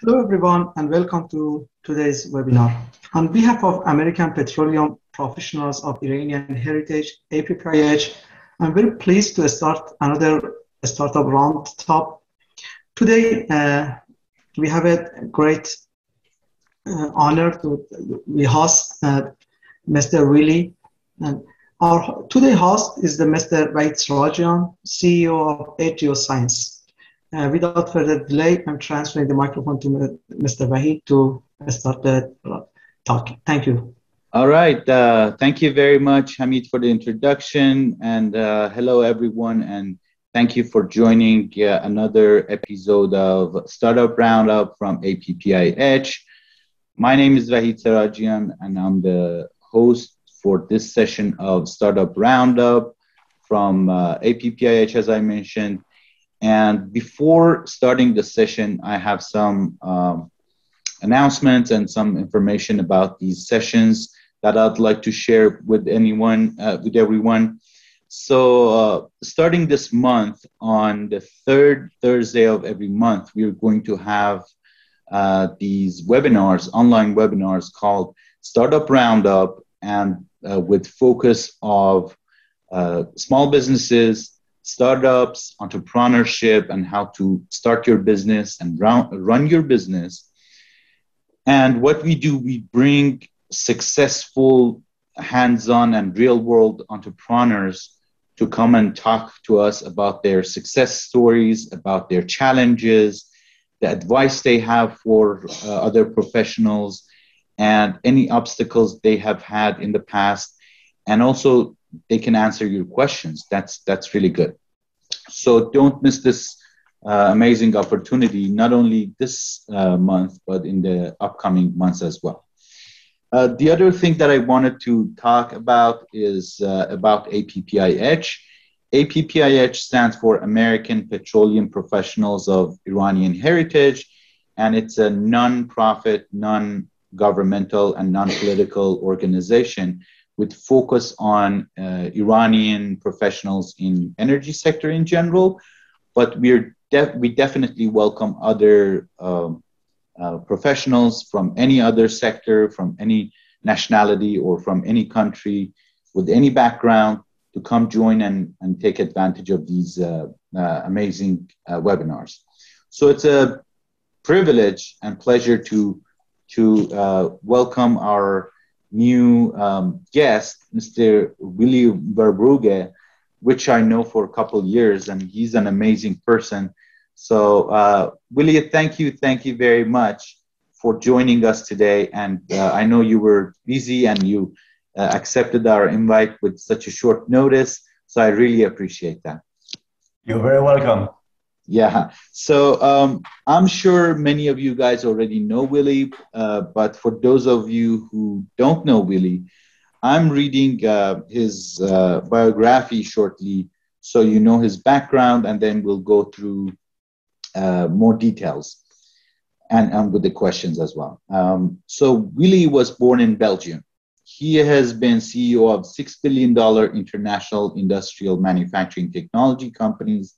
Hello, everyone, and welcome to today's webinar. On behalf of American Petroleum Professionals of Iranian Heritage, APPIH, I'm very pleased to start another startup roundup. Today, we have a great honor to we host Mr. Willy. And our today host is the Mr. Vahid Serajian, CEO of Geoscience. Without further delay, I'm transferring the microphone to Mr. Vahid to start the talk. Thank you. All right. Thank you very much, Hamid, for the introduction. And hello, everyone. And thank you for joining another episode of Startup Roundup from APPIH. My name is Vahid Serajian, and I'm the host for this session of Startup Roundup from APPIH, as I mentioned. And before starting the session, I have some announcements and some information about these sessions that I'd like to share with everyone. So starting this month, on the third Thursday of every month, we're going to have these webinars, online webinars called Startup Roundup, and with focus of small businesses, startups, entrepreneurship, and how to start your business and run your business. And what we do, we bring successful hands-on and real-world entrepreneurs to come and talk to us about their success stories, about their challenges, the advice they have for other professionals, and any obstacles they have had in the past. And also, they can answer your questions. That's really good. So don't miss this amazing opportunity, not only this month, but in the upcoming months as well. The other thing that I wanted to talk about is about APPIH. APPIH stands for American Petroleum Professionals of Iranian Heritage, and it's a non-profit, non-governmental, and non-political organization with focus on Iranian professionals in energy sector in general, but we definitely welcome other professionals from any other sector, from any nationality, or from any country with any background to come join and take advantage of these amazing webinars. So it's a privilege and pleasure to welcome our new guest, Mr. Willy Verbrugghe, which I know for a couple of years, and he's an amazing person. So, Willy, thank you very much for joining us today. And I know you were busy and you accepted our invite with such a short notice. So I really appreciate that. You're very welcome. Yeah, so I'm sure many of you guys already know Willy, but for those of you who don't know Willy, I'm reading his biography shortly, so you know his background, and then we'll go through more details and with the questions as well. So Willy was born in Belgium. He has been CEO of $6 billion international industrial manufacturing technology companies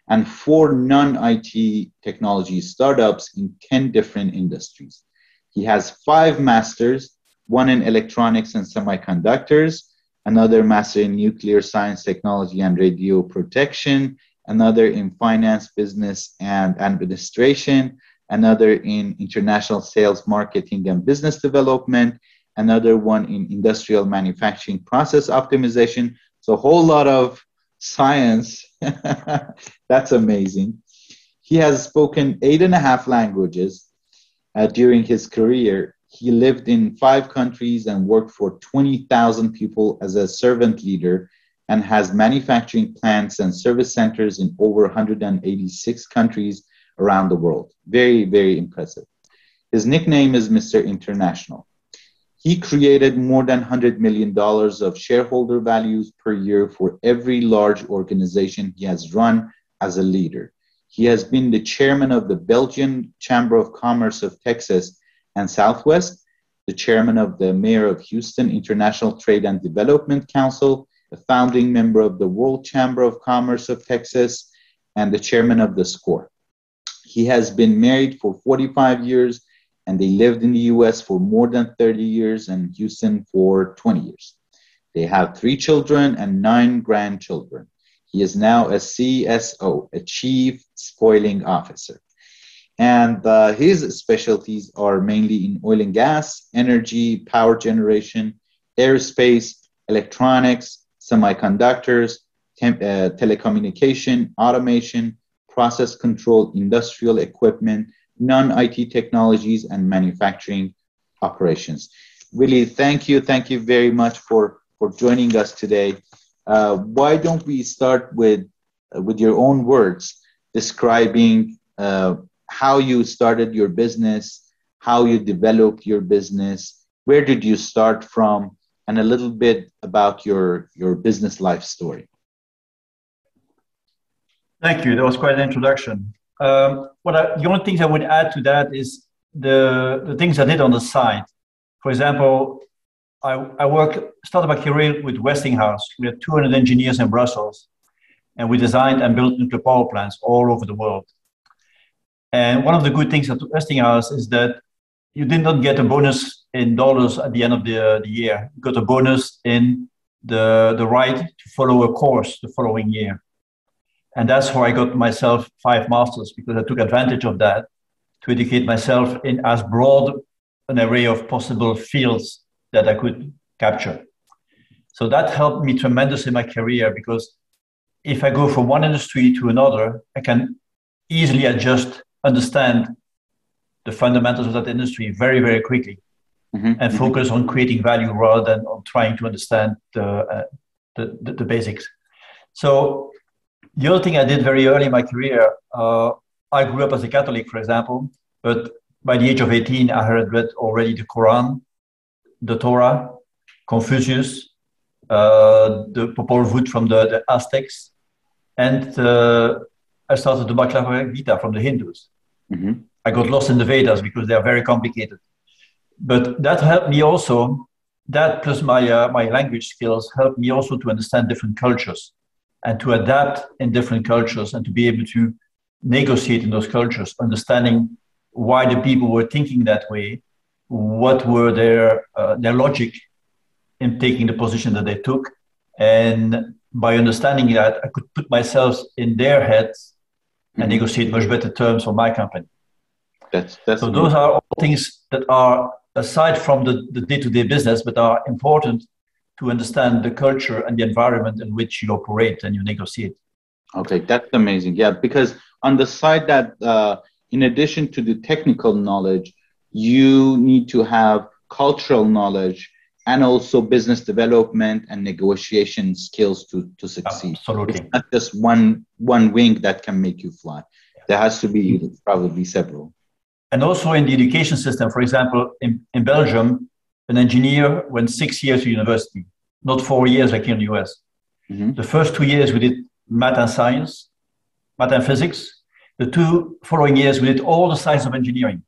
and 4 non-IT technology startups in 10 different industries. He has 5 masters, 1 in electronics and semiconductors, another master in nuclear science, technology, and radio protection, another in finance, business, and administration, another in international sales, marketing, and business development, another one in industrial manufacturing process optimization. So a whole lot of science. That's amazing. He has spoken 8.5 languages during his career. He lived in 5 countries and worked for 20,000 people as a servant leader and has manufacturing plants and service centers in over 186 countries around the world. Very, very impressive. His nickname is Mr. International. He created more than $100 million of shareholder values per year for every large organization he has run as a leader. He has been the chairman of the Belgian Chamber of Commerce of Texas and Southwest, the chairman of the Mayor of Houston International Trade and Development Council, a founding member of the World Chamber of Commerce of Texas, and the chairman of the SCORE. He has been married for 45 years, and they lived in the US for more than 30 years and Houston for 20 years. They have 3 children and 9 grandchildren. He is now a CSO, a Chief Spoiling Officer. And his specialties are mainly in oil and gas, energy, power generation, aerospace, electronics, semiconductors, telecommunication, automation, process control, industrial equipment, non-IT technologies, and manufacturing operations. Willy, thank you. Thank you very much for joining us today. Why don't we start with your own words, describing how you started your business, how you developed your business, where did you start from, and a little bit about your business life story. Thank you. That was quite an introduction. The only things I would add to that is the things I did on the side. For example, I started my career with Westinghouse. We had 200 engineers in Brussels, and we designed and built nuclear power plants all over the world. And one of the good things at Westinghouse is that you did not get a bonus in dollars at the end of the year. You got a bonus in the right to follow a course the following year. And that's how I got myself 5 masters, because I took advantage of that to educate myself in as broad an array of possible fields that I could capture. So that helped me tremendously in my career, because if I go from one industry to another, I can easily adjust, understand the fundamentals of that industry very, very quickly, and focus on creating value rather than on trying to understand the basics. So the other thing I did very early in my career, I grew up as a Catholic, for example, but by the age of 18, I had read already the Quran, the Torah, Confucius, the Popol Vuh from the Aztecs, and I started the Bhagavad Gita from the Hindus. I got lost in the Vedas because they are very complicated. But that helped me also, that plus my language skills helped me also to understand different cultures and to adapt in different cultures and to be able to negotiate in those cultures, understanding why the people were thinking that way, what were their logic in taking the position that they took. And by understanding that, I could put myself in their heads and negotiate much better terms for my company. So those are all things that are aside from the day-to-day business, but are important to understand the culture and the environment in which you operate and you negotiate. Okay, that's amazing. Yeah, because on the side that in addition to the technical knowledge, you need to have cultural knowledge and also business development and negotiation skills to succeed. Absolutely. It's not just one wing that can make you fly. There has to be probably several. And also in the education system, for example, in Belgium, an engineer went 6 years to university, not 4 years like here in the US. The first 2 years we did math and science, math and physics. The 2 following years we did all the science of engineering.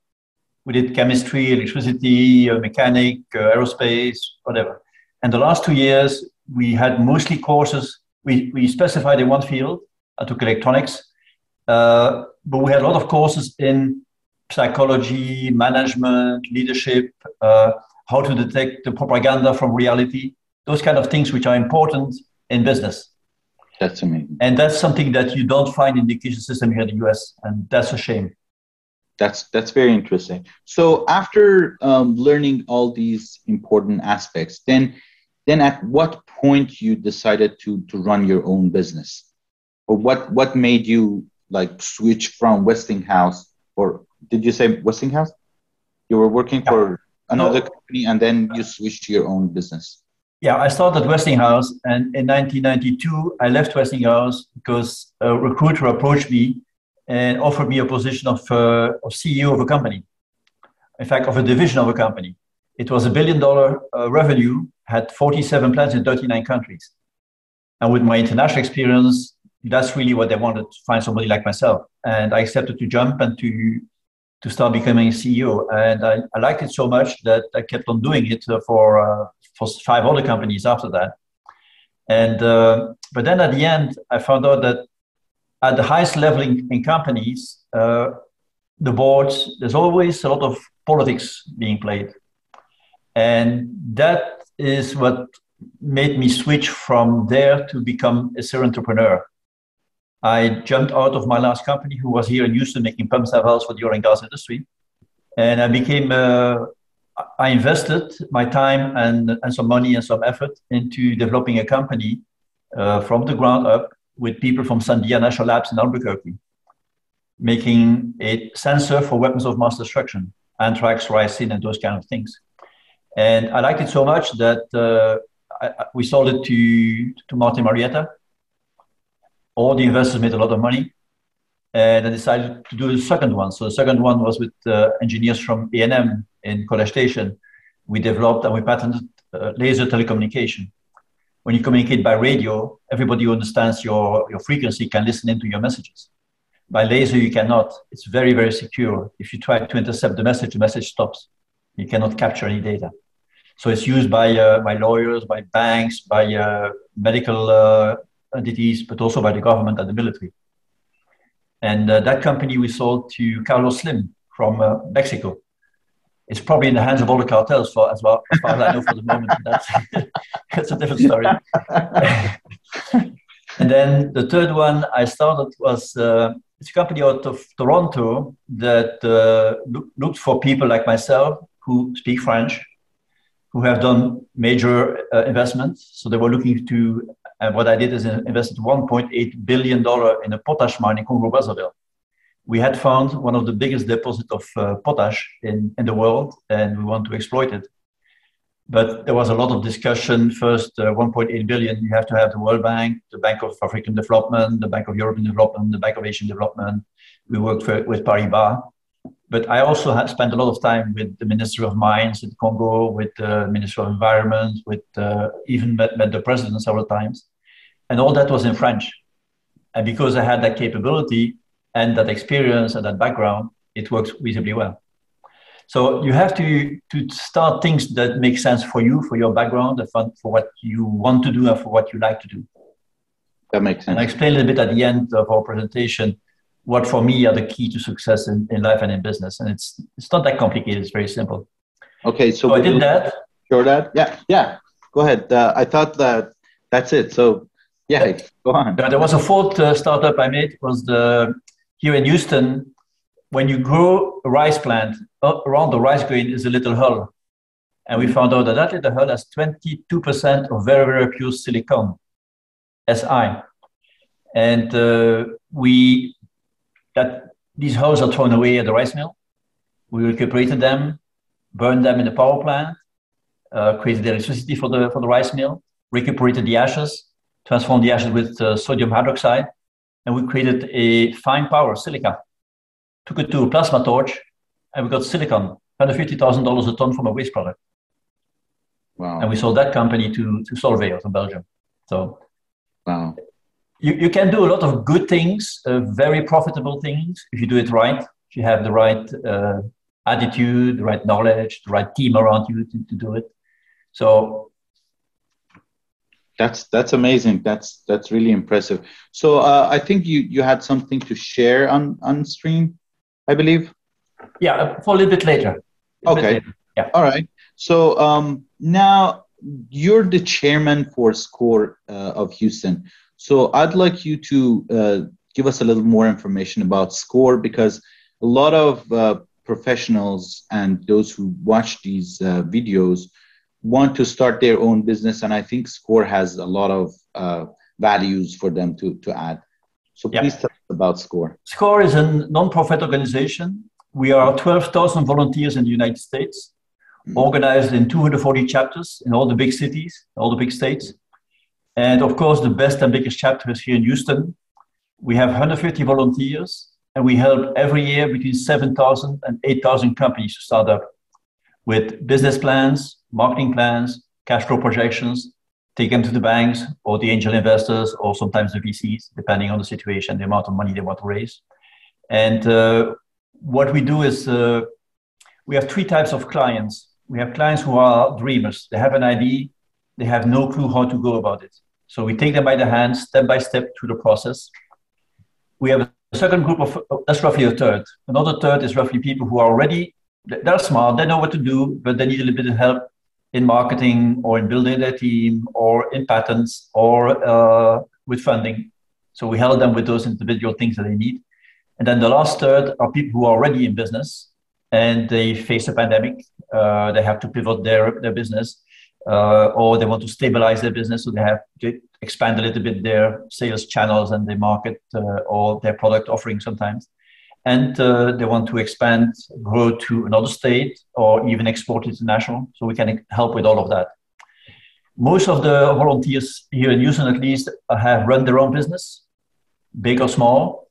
We did chemistry, electricity, mechanic, aerospace, whatever. And the last 2 years we had mostly courses. We specified in one field. I took electronics, but we had a lot of courses in psychology, management, leadership, how to detect the propaganda from reality, those kind of things which are important in business. That's amazing. And that's something that you don't find in the education system here in the US, and that's a shame. That's very interesting. So after learning all these important aspects, then at what point you decided to run your own business? Or what made you like switch from Westinghouse, or did you say Westinghouse? You were working for another company and then you switched to your own business. Yeah, I started Westinghouse, and in 1992, I left Westinghouse because a recruiter approached me and offered me a position of CEO of a company. In fact, of a division of a company. It was $1 billion revenue, had 47 plants in 39 countries. And with my international experience, that's really what they wanted, to find somebody like myself. And I accepted to jump and to start becoming a CEO. And I liked it so much that I kept on doing it for 5 other companies after that. And but then at the end, I found out that at the highest level in companies, the boards, there's always a lot of politics being played. And that is what made me switch from there to become a serial entrepreneur. I jumped out of my last company, who was here in Houston making pumps and valves for the oil and gas industry. And I became, I invested my time and some money and some effort into developing a company from the ground up with people from Sandia National Labs in Albuquerque, making a sensor for weapons of mass destruction, anthrax, ricin, and those kind of things. And I liked it so much that we sold it to Martin Marietta. All the investors made a lot of money. And I decided to do the second one. So the second one was with engineers from A&M in College Station. We developed and we patented laser telecommunication. When you communicate by radio, everybody who understands your frequency can listen into your messages. By laser, you cannot. It's very, very secure. If you try to intercept the message stops. You cannot capture any data. So it's used by lawyers, by banks, by medical entities, but also by the government and the military. And that company we sold to Carlos Slim from Mexico. It's probably in the hands of all the cartels, as far as I know for the moment. That's a different story. And then the third one I started was it's a company out of Toronto that looked for people like myself who speak French, who have done major investments. So they were looking to, what I did is invested $1.8 billion in a potash mine in Congo-Brazzaville. We had found one of the biggest deposits of potash in the world, and we want to exploit it. But there was a lot of discussion. First, 1.8 billion, you have to have the World Bank, the Bank of African Development, the Bank of European Development, the Bank of Asian Development. We worked with Paribas. But I also had spent a lot of time with the Minister of Mines in Congo, with the Minister of Environment, with even met the President several times. And all that was in French. And because I had that capability and that experience and that background, it works reasonably well. So you have to start things that make sense for you, for your background, for what you want to do and for what you like to do. That makes sense. And I explained a little bit at the end of our presentation what for me are the key to success in life and in business. And it's not that complicated, it's very simple. Okay, so I did that. Sure that? Yeah, go ahead. I thought that's it. So yeah, go on. There was a fourth startup I made, was here in Houston. When you grow a rice plant, around the rice grain is a little hull. And we found out that little hull has 22% of very, very pure silicon, Si. And these hulls are thrown away at the rice mill. We recuperated them, burned them in the power plant, created the electricity for the rice mill, recuperated the ashes, transformed the ashes with sodium hydroxide, and we created a fine powder, silica. Took it to a plasma torch, and we got silicon, $150,000 a ton from a waste product. Wow. And we sold that company to Solvay out of Belgium. So wow. You can do a lot of good things, very profitable things, if you do it right, if you have the right attitude, the right knowledge, the right team around you to do it. So that's amazing. That's really impressive. So I think you had something to share on stream, I believe. Yeah, for a little bit later. Okay. Yeah. All right. So now you're the chairman for SCORE of Houston. So I'd like you to give us a little more information about SCORE, because a lot of professionals and those who watch these videos want to start their own business. And I think SCORE has a lot of values for them to add. So please tell us about SCORE. SCORE is a non-profit organization. We are 12,000 volunteers in the United States, organized in 240 chapters in all the big cities, all the big states. And of course, the best and biggest chapter is here in Houston. We have 150 volunteers, and we help every year between 7,000 and 8,000 companies to start up with business plans, marketing plans, cash flow projections, take them to the banks or the angel investors or sometimes the VCs, depending on the situation, the amount of money they want to raise. And what we do is we have three types of clients. We have clients who are dreamers. They have an idea. They have no clue how to go about it. So we take them by the hand, step by step through the process. We have a The second group that's roughly a third. Another third is roughly people who are already, they're smart, they know what to do, but they need a little bit of help in marketing or in building their team or in patents or with funding. So we help them with those individual things that they need. And then the last third are people who are already in business and they face a pandemic. They have to pivot their business or they want to stabilize their business. So they have to expand a little bit their sales channels and their market or their product offering sometimes. And they want to expand, grow to another state or even export international. So we can help with all of that. Most of the volunteers here in Houston, at least, have run their own business, big or small.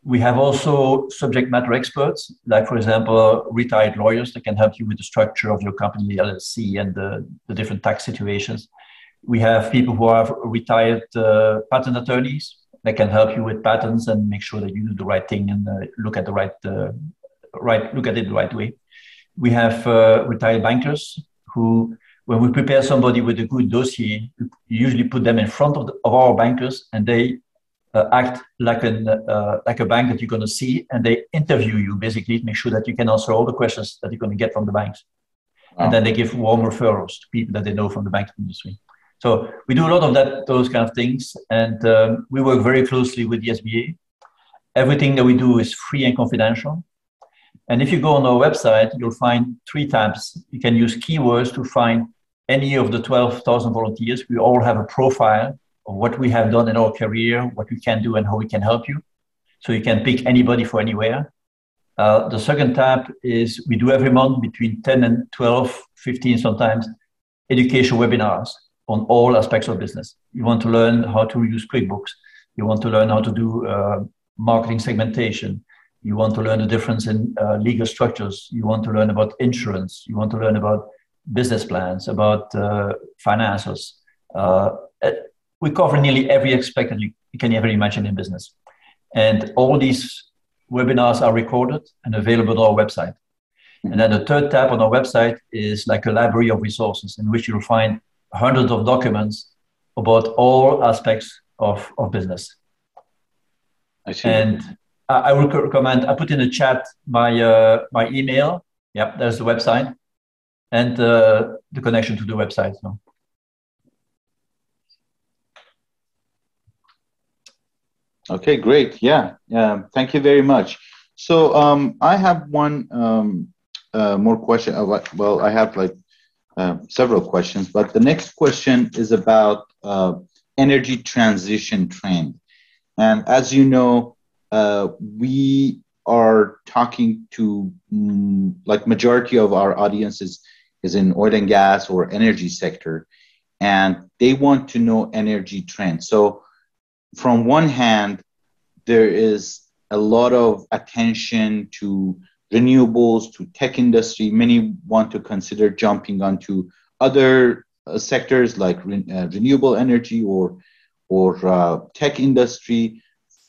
We have also subject matter experts, like, for example, retired lawyers that can help you with the structure of your company, the LLC, and the different tax situations. We have people who are retired patent attorneys that can help you with patents and make sure that you do the right thing and look at it the right way. We have retired bankers who, when we prepare somebody with a good dossier, we usually put them in front of our bankers, and they act like a bank that you're going to see, and they interview you basically to make sure that you can answer all the questions that you're going to get from the banks. Wow. And then they give warm referrals to people that they know from the banking industry. So we do a lot of those kind of things, and we work very closely with the SBA. Everything that we do is free and confidential. And if you go on our website, you'll find 3 tabs. You can use keywords to find any of the 12,000 volunteers. We all have a profile of what we have done in our career, what we can do, and how we can help you. So you can pick anybody for anywhere. The second tab is we do every month between 10 and 12, 15 sometimes, education webinars on all aspects of business. You want to learn how to use QuickBooks. You want to learn how to do marketing segmentation. You want to learn the difference in legal structures. You want to learn about insurance. You want to learn about business plans, about finances. We cover nearly every aspect that you can ever imagine in business. And all these webinars are recorded and available on our website. And then the third tab on our website is like a library of resources in which you'll find hundreds of documents about all aspects of business. I see. And I would recommend, I put in the chat my email. Yep, there's the website and the connection to the website. So. Okay, great. Yeah, thank you very much. So I have one more question. Well, I have like several questions, but the next question is about energy transition trend. And as you know, we are talking to like majority of our audiences is in oil and gas or energy sector, and they want to know energy trends. So from one hand, there is a lot of attention to renewables, to tech industry. Many want to consider jumping onto other sectors like renewable energy or tech industry.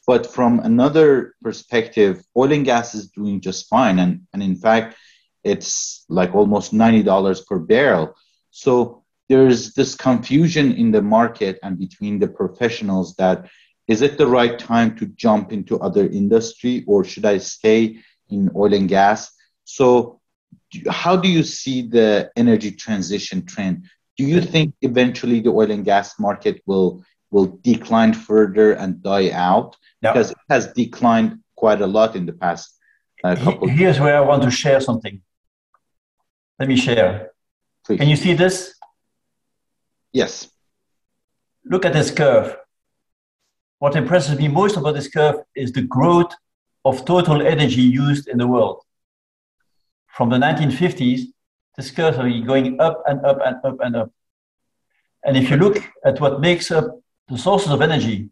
But from another perspective, oil and gas is doing just fine. And in fact, it's like almost $90 per barrel. So there's this confusion in the market and between the professionals that is it the right time to jump into other industry or should I stay in oil and gas? So how do you see the energy transition trend? Do you think eventually the oil and gas market will decline further and die out? Yep. Because it has declined quite a lot in the past couple of years. Here's where I want to share something. Let me share. Please. Can you see this? Yes. Look at this curve. What impresses me most about this curve is the growth of total energy used in the world. From the 1950s, this curve is going up and up and up and up. And if you look at what makes up the sources of energy,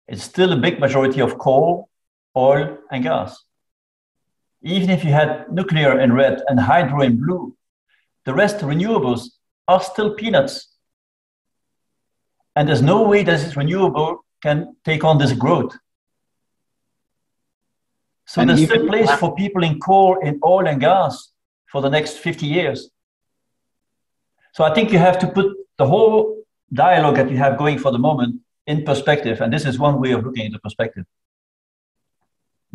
it's still a big majority of coal, oil, and gas. Even if you had nuclear in red and hydro in blue, the rest renewables are still peanuts. And there's no way that this renewable can take on this growth. So and there's still place for people in coal, in oil and gas for the next 50 years. So I think you have to put the whole dialogue that you have going for the moment in perspective. And this is one way of looking into perspective.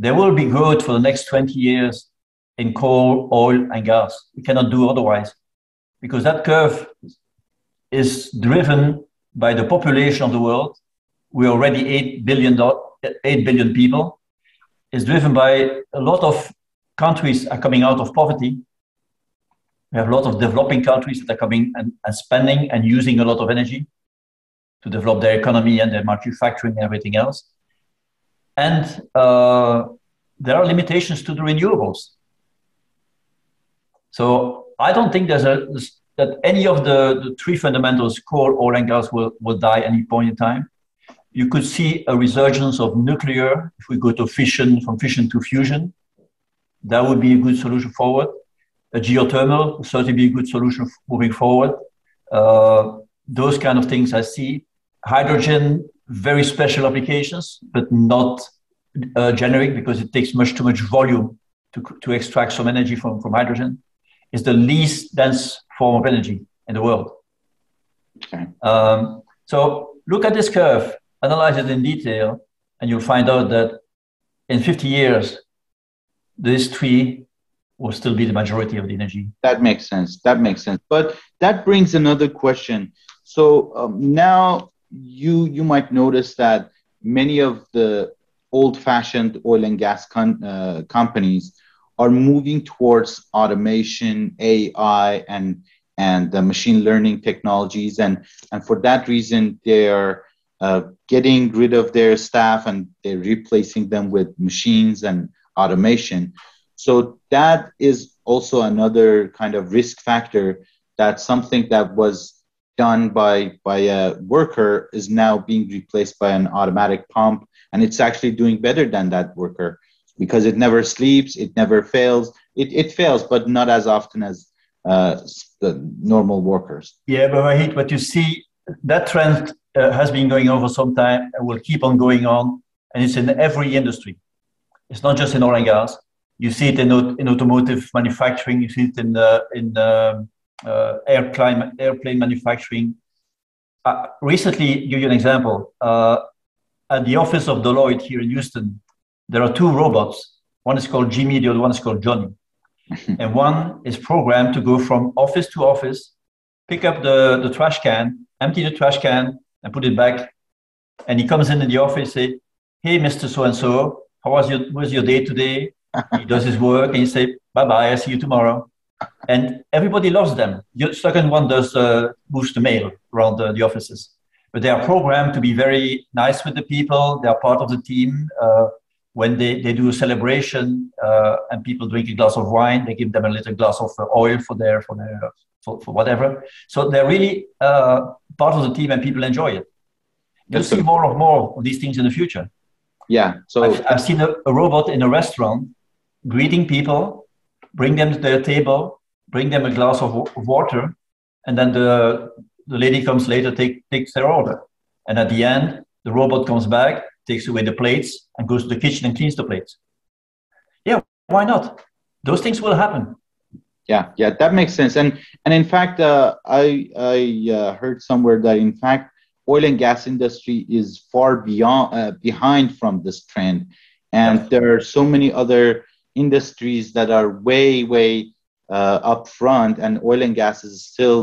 there will be growth for the next 20 years in coal, oil, and gas. We cannot do otherwise, because that curve is driven by the population of the world. We're already 8 billion people. It's driven by a lot of countries are coming out of poverty. We have a lot of developing countries that are coming and spending and using a lot of energy to develop their economy and their manufacturing and everything else. And there are limitations to the renewables. So I don't think that any of the three fundamentals, coal, oil, and gas, will die at any point in time. You could see a resurgence of nuclear if we go to fission, from fission to fusion. That would be a good solution forward. A geothermal would certainly be a good solution moving forward. Those kind of things I see. Hydrogen, very special applications, but not generic, because it takes too much volume to extract some energy from hydrogen. It's the least dense form of energy in the world. Okay. So look at this curve, analyze it in detail, and you'll find out that in 50 years, these three will still be the majority of the energy. That makes sense. That makes sense. But that brings another question. So now you might notice that many of the old-fashioned oil and gas companies are moving towards automation, AI, and the machine learning technologies. And for that reason, they're getting rid of their staff and they're replacing them with machines and automation. So that is also another kind of risk factor, that something that was done by a worker is now being replaced by an automatic pump, and it's actually doing better than that worker because it never sleeps, it never fails. It fails, but not as often as the normal workers. Yeah, but Vahid, what you see, that trend has been going on for some time and will keep on going on, and it's in every industry. It's not just in oil and gas. You see it in automotive manufacturing. You see it in airplane manufacturing. Recently, give you an example. At the office of Deloitte here in Houston, there are two robots. One is called Jimmy, the other one is called Johnny. And one is programmed to go from office to office, pick up the trash can, empty the trash can, and put it back. And he comes in the office, say, "Hey, Mr. So-and-so, how was your day today?" He does his work, and he say, "Bye-bye, I see you tomorrow." And everybody loves them. The second one does moves the mail around the offices. But they are programmed to be very nice with the people. They are part of the team. When they do a celebration and people drink a glass of wine, they give them a little glass of oil for whatever. So they're really part of the team, and people enjoy it. You'll see more of these things in the future. Yeah. So I've seen a robot in a restaurant greeting people, bring them to their table, bring them a glass of water, and then the lady comes later, takes their order. And at the end, the robot comes back, takes away the plates, and goes to the kitchen and cleans the plates. Yeah, why not? Those things will happen. Yeah, that makes sense. And in fact, I heard somewhere that in fact, oil and gas industry is far behind from this trend. And there are so many other industries that are way up front, and oil and gas is still,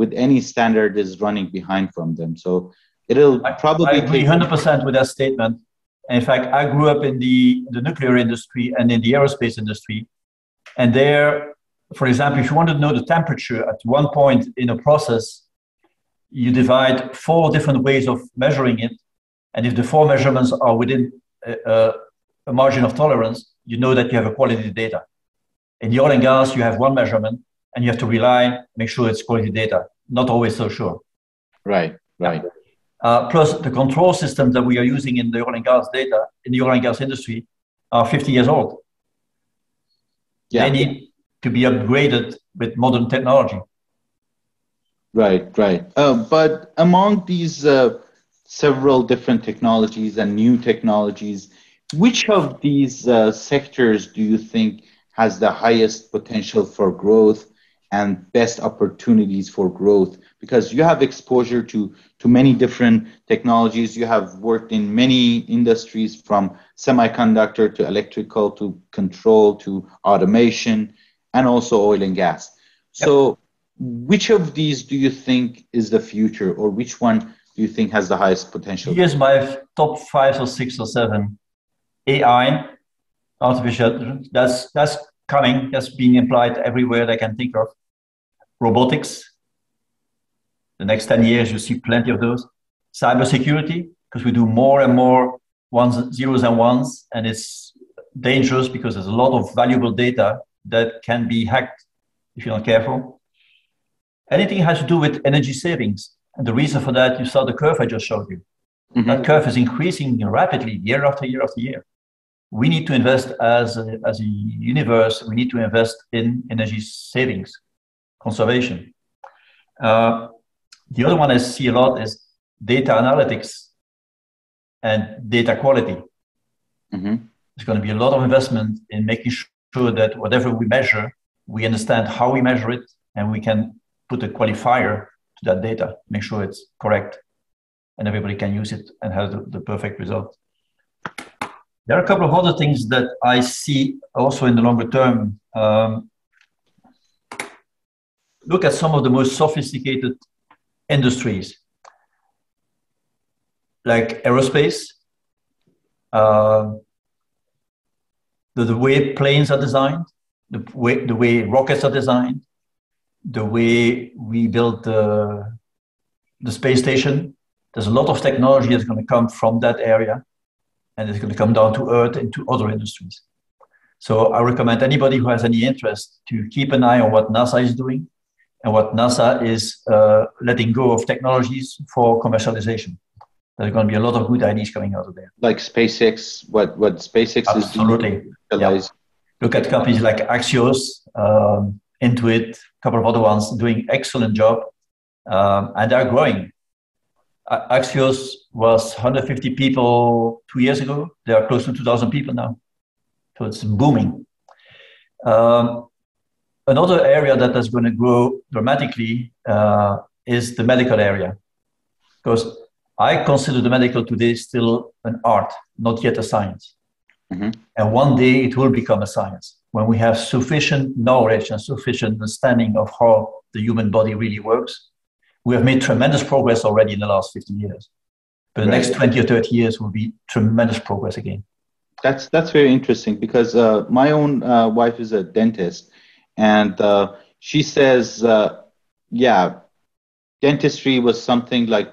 with any standard, is running behind from them. So it'll probably I agree 100% with that statement. In fact, I grew up in the nuclear industry and in the aerospace industry. And there, for example, if you want to know the temperature at one point in a process, you divide 4 different ways of measuring it. And if the 4 measurements are within a margin of tolerance, you know that you have a quality data. In the oil and gas, you have one measurement, and you have to make sure it's quality data. Not always so sure. Right. Plus, the control systems that we are using in the oil and gas data, in the oil and gas industry, are 50 years old. Yeah. They need to be upgraded with modern technology. Right. But among these several different technologies and new technologies, which of these sectors do you think has the highest potential for growth? and best opportunities for growth? Because you have exposure to many different technologies. You have worked in many industries, from semiconductor to electrical to control to automation, and also oil and gas. So which of these do you think is the future, or which one do you think has the highest potential? Here's my top 5 or 6 or 7. AI, artificial, that's coming, that's being applied everywhere they can think of. Robotics, the next 10 years, you see plenty of those. Cybersecurity, because we do more and more zeros and ones, and it's dangerous because there's a lot of valuable data that can be hacked if you're not careful. Anything has to do with energy savings. And the reason for that, you saw the curve I just showed you. Mm-hmm. That curve is increasing rapidly year after year after year. We need to invest as a universe, we need to invest in energy savings, conservation. The other one I see a lot is data analytics and data quality. Mm-hmm. There's going to be a lot of investment in making sure that whatever we measure, we understand how we measure it, and we can put a qualifier to that data, make sure it's correct, and everybody can use it and have the perfect result. There are a couple of other things that I see also in the longer term. Look at some of the most sophisticated industries, like aerospace, the way planes are designed, the way rockets are designed, the way we build the space station. There's a lot of technology that's going to come from that area, and it's going to come down to Earth into other industries. So I recommend anybody who has any interest to keep an eye on what NASA is doing and what NASA is letting go of technologies for commercialization. There's going to be a lot of good ideas coming out of there. Like SpaceX, what SpaceX is doing. Absolutely. Yeah. Look at companies like Axios, Intuit, a couple of other ones doing excellent job, and they're growing. Axios was 150 people 2 years ago. They are close to 2,000 people now. So it's booming. Another area that is going to grow dramatically is the medical area. Because I consider the medical today still an art, not yet a science. Mm-hmm. And one day it will become a science when we have sufficient knowledge and sufficient understanding of how the human body really works. We have made tremendous progress already in the last 50 years. But the next 20 or 30 years will be tremendous progress again. That's very interesting, because my own wife is a dentist, and she says, dentistry was something like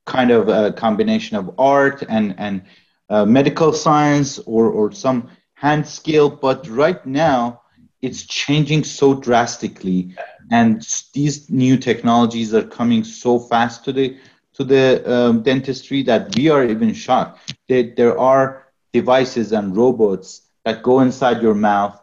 kind of a combination of art and medical science or some hand skill, but right now it's changing so drastically, and these new technologies are coming so fast to the dentistry that we are even shocked. There are devices and robots that go inside your mouth,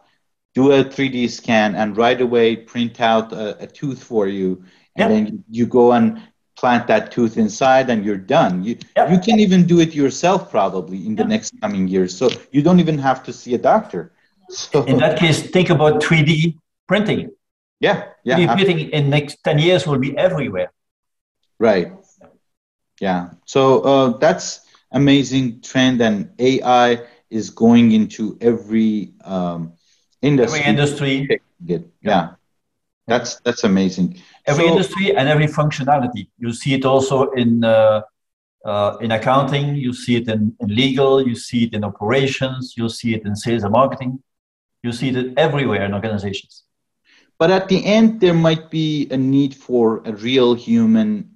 do a 3D scan, and right away print out a tooth for you, and then you go and plant that tooth inside, and you're done. You can even do it yourself probably in the next coming years. So you don't even have to see a doctor. So in that case, think about 3D printing. 3D printing in next 10 years will be everywhere. Right. Yeah. So that's amazing trend, and AI is going into every industry. Every industry. That's amazing. Every industry and every functionality. You see it also in accounting. You see it in legal. You see it in operations. You see it in sales and marketing. You see it everywhere in organizations. But at the end, there might be a need for a real human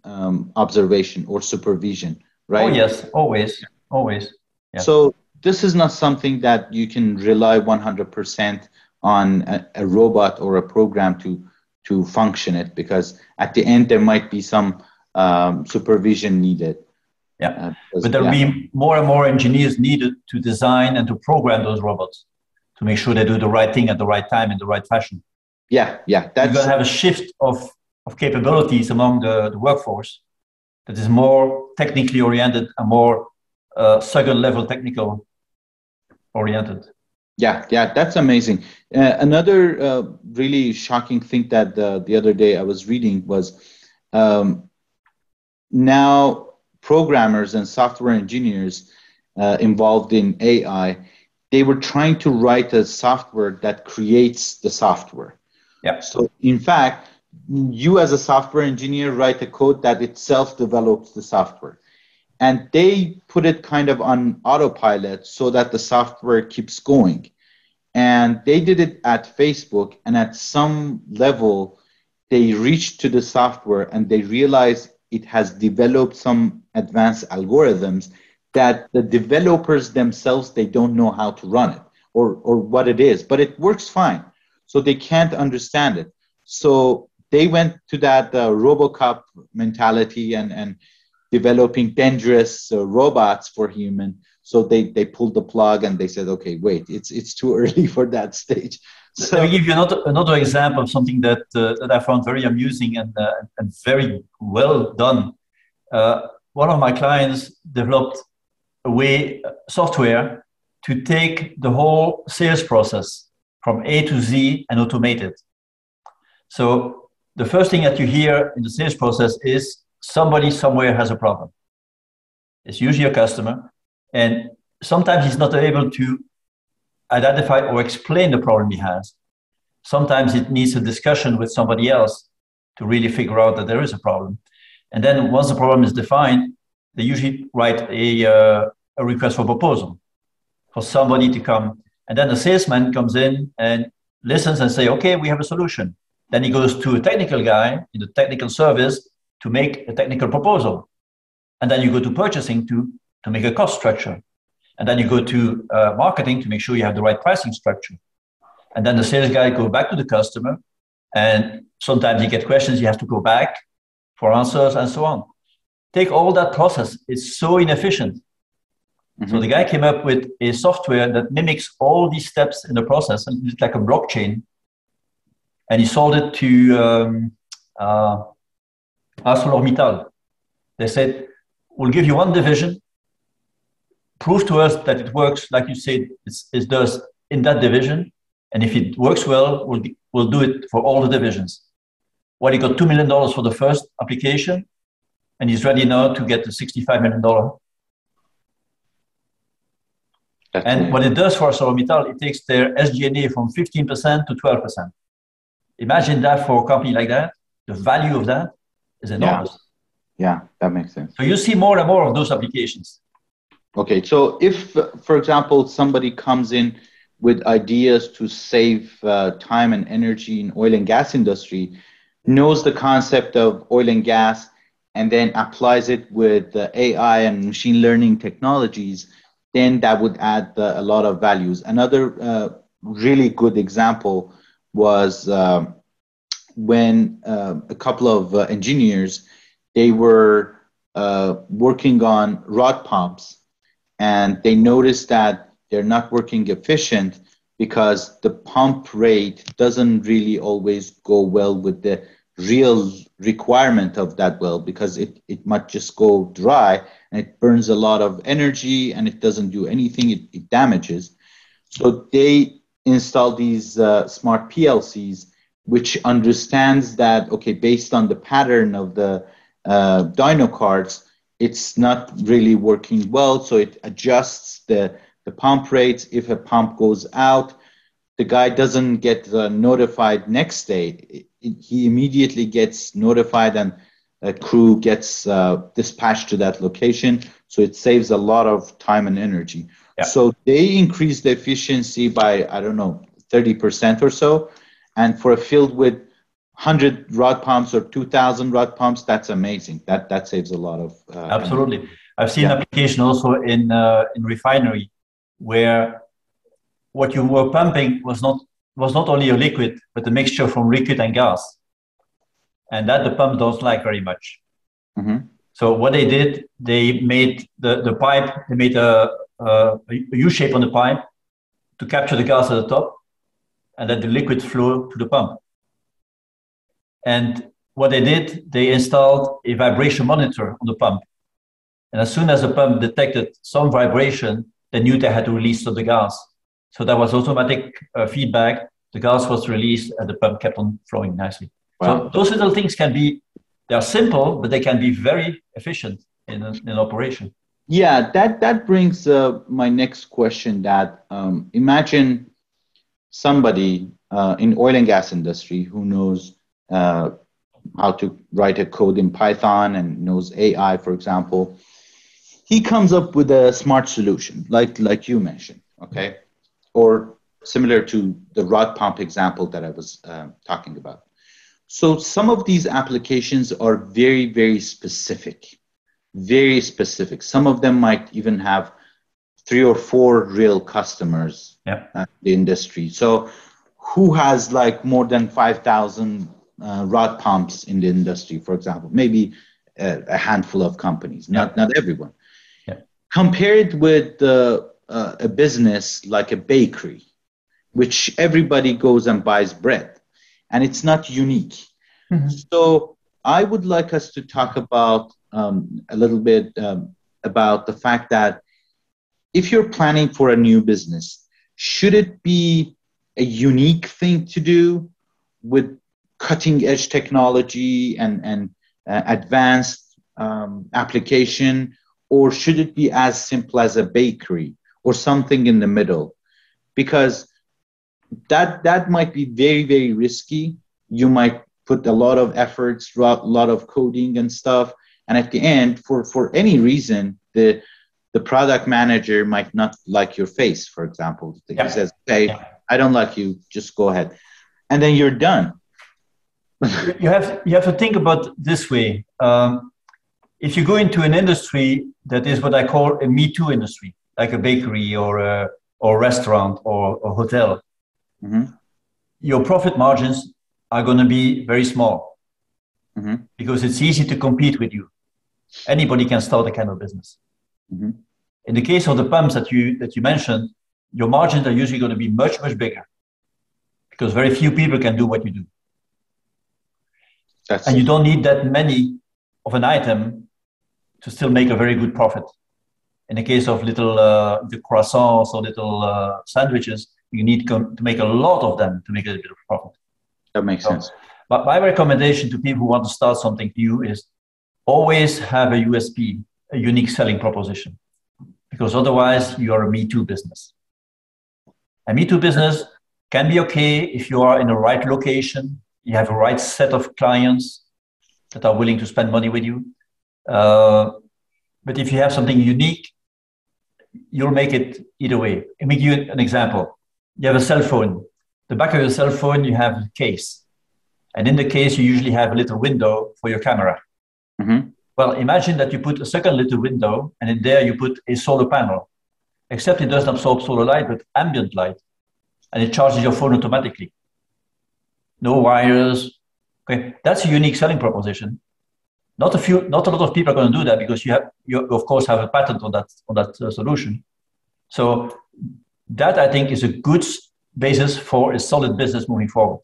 observation or supervision, right? Oh, yes, always. Yeah. So this is not something that you can rely 100% on a robot or a program to function it, because at the end, there might be some supervision needed. Yeah, but there will be more and more engineers needed to design and to program those robots to make sure they do the right thing at the right time in the right fashion. You're going to have a shift of capabilities among the workforce that is more technically oriented and more second level technical oriented. Yeah, that's amazing. Another really shocking thing that the other day I was reading was um, now programmers and software engineers involved in AI, they were trying to write a software that creates the software. Yeah. So in fact, you as a software engineer write a code that itself develops the software. And they put it kind of on autopilot so that the software keeps going. And they did it at Facebook, and at some level, they reached to the software and they realized it has developed some advanced algorithms that the developers themselves, they don't know how to run it or what it is, but it works fine. So they can't understand it. So they went to that RoboCop mentality and developing dangerous robots for human. So they pulled the plug and they said, okay, wait, it's too early for that stage. So, let me give you another example of something that I found very amusing and very well done. One of my clients developed software to take the whole sales process from A to Z and automate it. So the first thing that you hear in the sales process is somebody somewhere has a problem. It's usually a customer, and sometimes he's not able to identify or explain the problem he has. Sometimes it needs a discussion with somebody else to really figure out that there is a problem. And then once the problem is defined, they usually write a request for proposal for somebody to come. And then the salesman comes in and listens and say, okay, we have a solution. Then he goes to a technical guy in the technical service to make a technical proposal. And then you go to purchasing to make a cost structure. And then you go to marketing to make sure you have the right pricing structure. And then the sales guy goes back to the customer. And sometimes you get questions, you have to go back for answers and so on. Take all that process. It's so inefficient. Mm-hmm. So the guy came up with a software that mimics all these steps in the process, and it's like a blockchain. And he sold it to ArcelorMittal. They said, we'll give you one division, prove to us that it works like you said it does in that division. And if it works well, we'll do it for all the divisions. Well, he got $2 million for the first application, and he's ready now to get the $65 million. And what it does for ArcelorMittal, it takes their SG&A from 15% to 12%. Imagine that for a company like that. The value of that is enormous. Yeah, that makes sense. So you see more and more of those applications. Okay, so if, for example, somebody comes in with ideas to save time and energy in oil and gas industry, knows the concept of oil and gas, and then applies it with AI and machine learning technologies, then that would add a lot of values. Another really good example was when a couple of engineers, they were working on rod pumps, and they noticed that they're not working efficient because the pump rate doesn't really always go well with the real requirement of that well, because it might just go dry and it burns a lot of energy and it doesn't do anything, it damages. So they install these smart PLCs, which understands that, okay, based on the pattern of the dyno cards, it's not really working well. So it adjusts the pump rates. If a pump goes out, the guy doesn't get notified next day. He immediately gets notified, and a crew gets dispatched to that location. So it saves a lot of time and energy. Yeah. So they increase the efficiency by, 30% or so. And for a field with 100 rod pumps or 2,000 rod pumps, that's amazing. That saves a lot of absolutely. Energy. I've seen application also in refinery, where what you were pumping was not only a liquid, but a mixture from liquid and gas, and that the pump don't like very much. Mm-hmm. So what they did, they made the pipe, they made a U shape on the pipe to capture the gas at the top, and let the liquid flow to the pump. And what they did, they installed a vibration monitor on the pump. And as soon as the pump detected some vibration, they knew they had to release the gas. So that was automatic feedback. The gas was released and the pump kept on flowing nicely. Wow. So those little things they are simple, but they can be very efficient in an operation. Yeah, that brings my next question. That imagine somebody in oil and gas industry who knows how to write a code in Python and knows AI, for example. He comes up with a smart solution, like you mentioned, okay, or similar to the rod pump example that I was talking about. So some of these applications are very, very specific. Very specific. Some of them might even have 3 or 4 real customers in the industry. So who has like more than 5,000 rod pumps in the industry, for example? Maybe a handful of companies, not everyone. Yeah. Compared with a business like a bakery, which everybody goes and buys bread, and it's not unique. Mm-hmm. So I would like us to talk about a little bit about the fact that if you're planning for a new business, should it be a unique thing to do with cutting edge technology and advanced application, or should it be as simple as a bakery or something in the middle? Because that might be very, very risky. You might put a lot of efforts, a lot of coding and stuff. And at the end, for any reason, the product manager might not like your face, for example. He says, hey, I don't like you, just go ahead. And then you're done. You have to think about this way. If you go into an industry that is what I call a Me Too industry, like a bakery or a restaurant or a hotel, mm-hmm. your profit margins are going to be very small, mm-hmm. because it's easy to compete with you. Anybody can start a kind of business. Mm-hmm. In the case of the pumps that you mentioned, your margins are usually going to be much, much bigger because very few people can do what you do. And you don't need that many of an item to still make a very good profit. In the case of little the croissants or little sandwiches, you need to make a lot of them to make a bit of profit. That makes sense. But my recommendation to people who want to start something new is always have a USP, a unique selling proposition, because otherwise you are a Me Too business. A Me Too business can be okay if you are in the right location, you have a right set of clients that are willing to spend money with you. But if you have something unique, you'll make it either way. Let me give you an example. You have a cell phone. The back of your cell phone, you have a case. And in the case, you usually have a little window for your camera. Mm-hmm. Well, imagine that you put a second little window, and in there you put a solar panel, except it doesn't absorb solar light, but ambient light. And it charges your phone automatically. No wires. Okay, that's a unique selling proposition. Not a lot of people are going to do that because you of course have a patent on that solution. So that I think is a good basis for a solid business moving forward.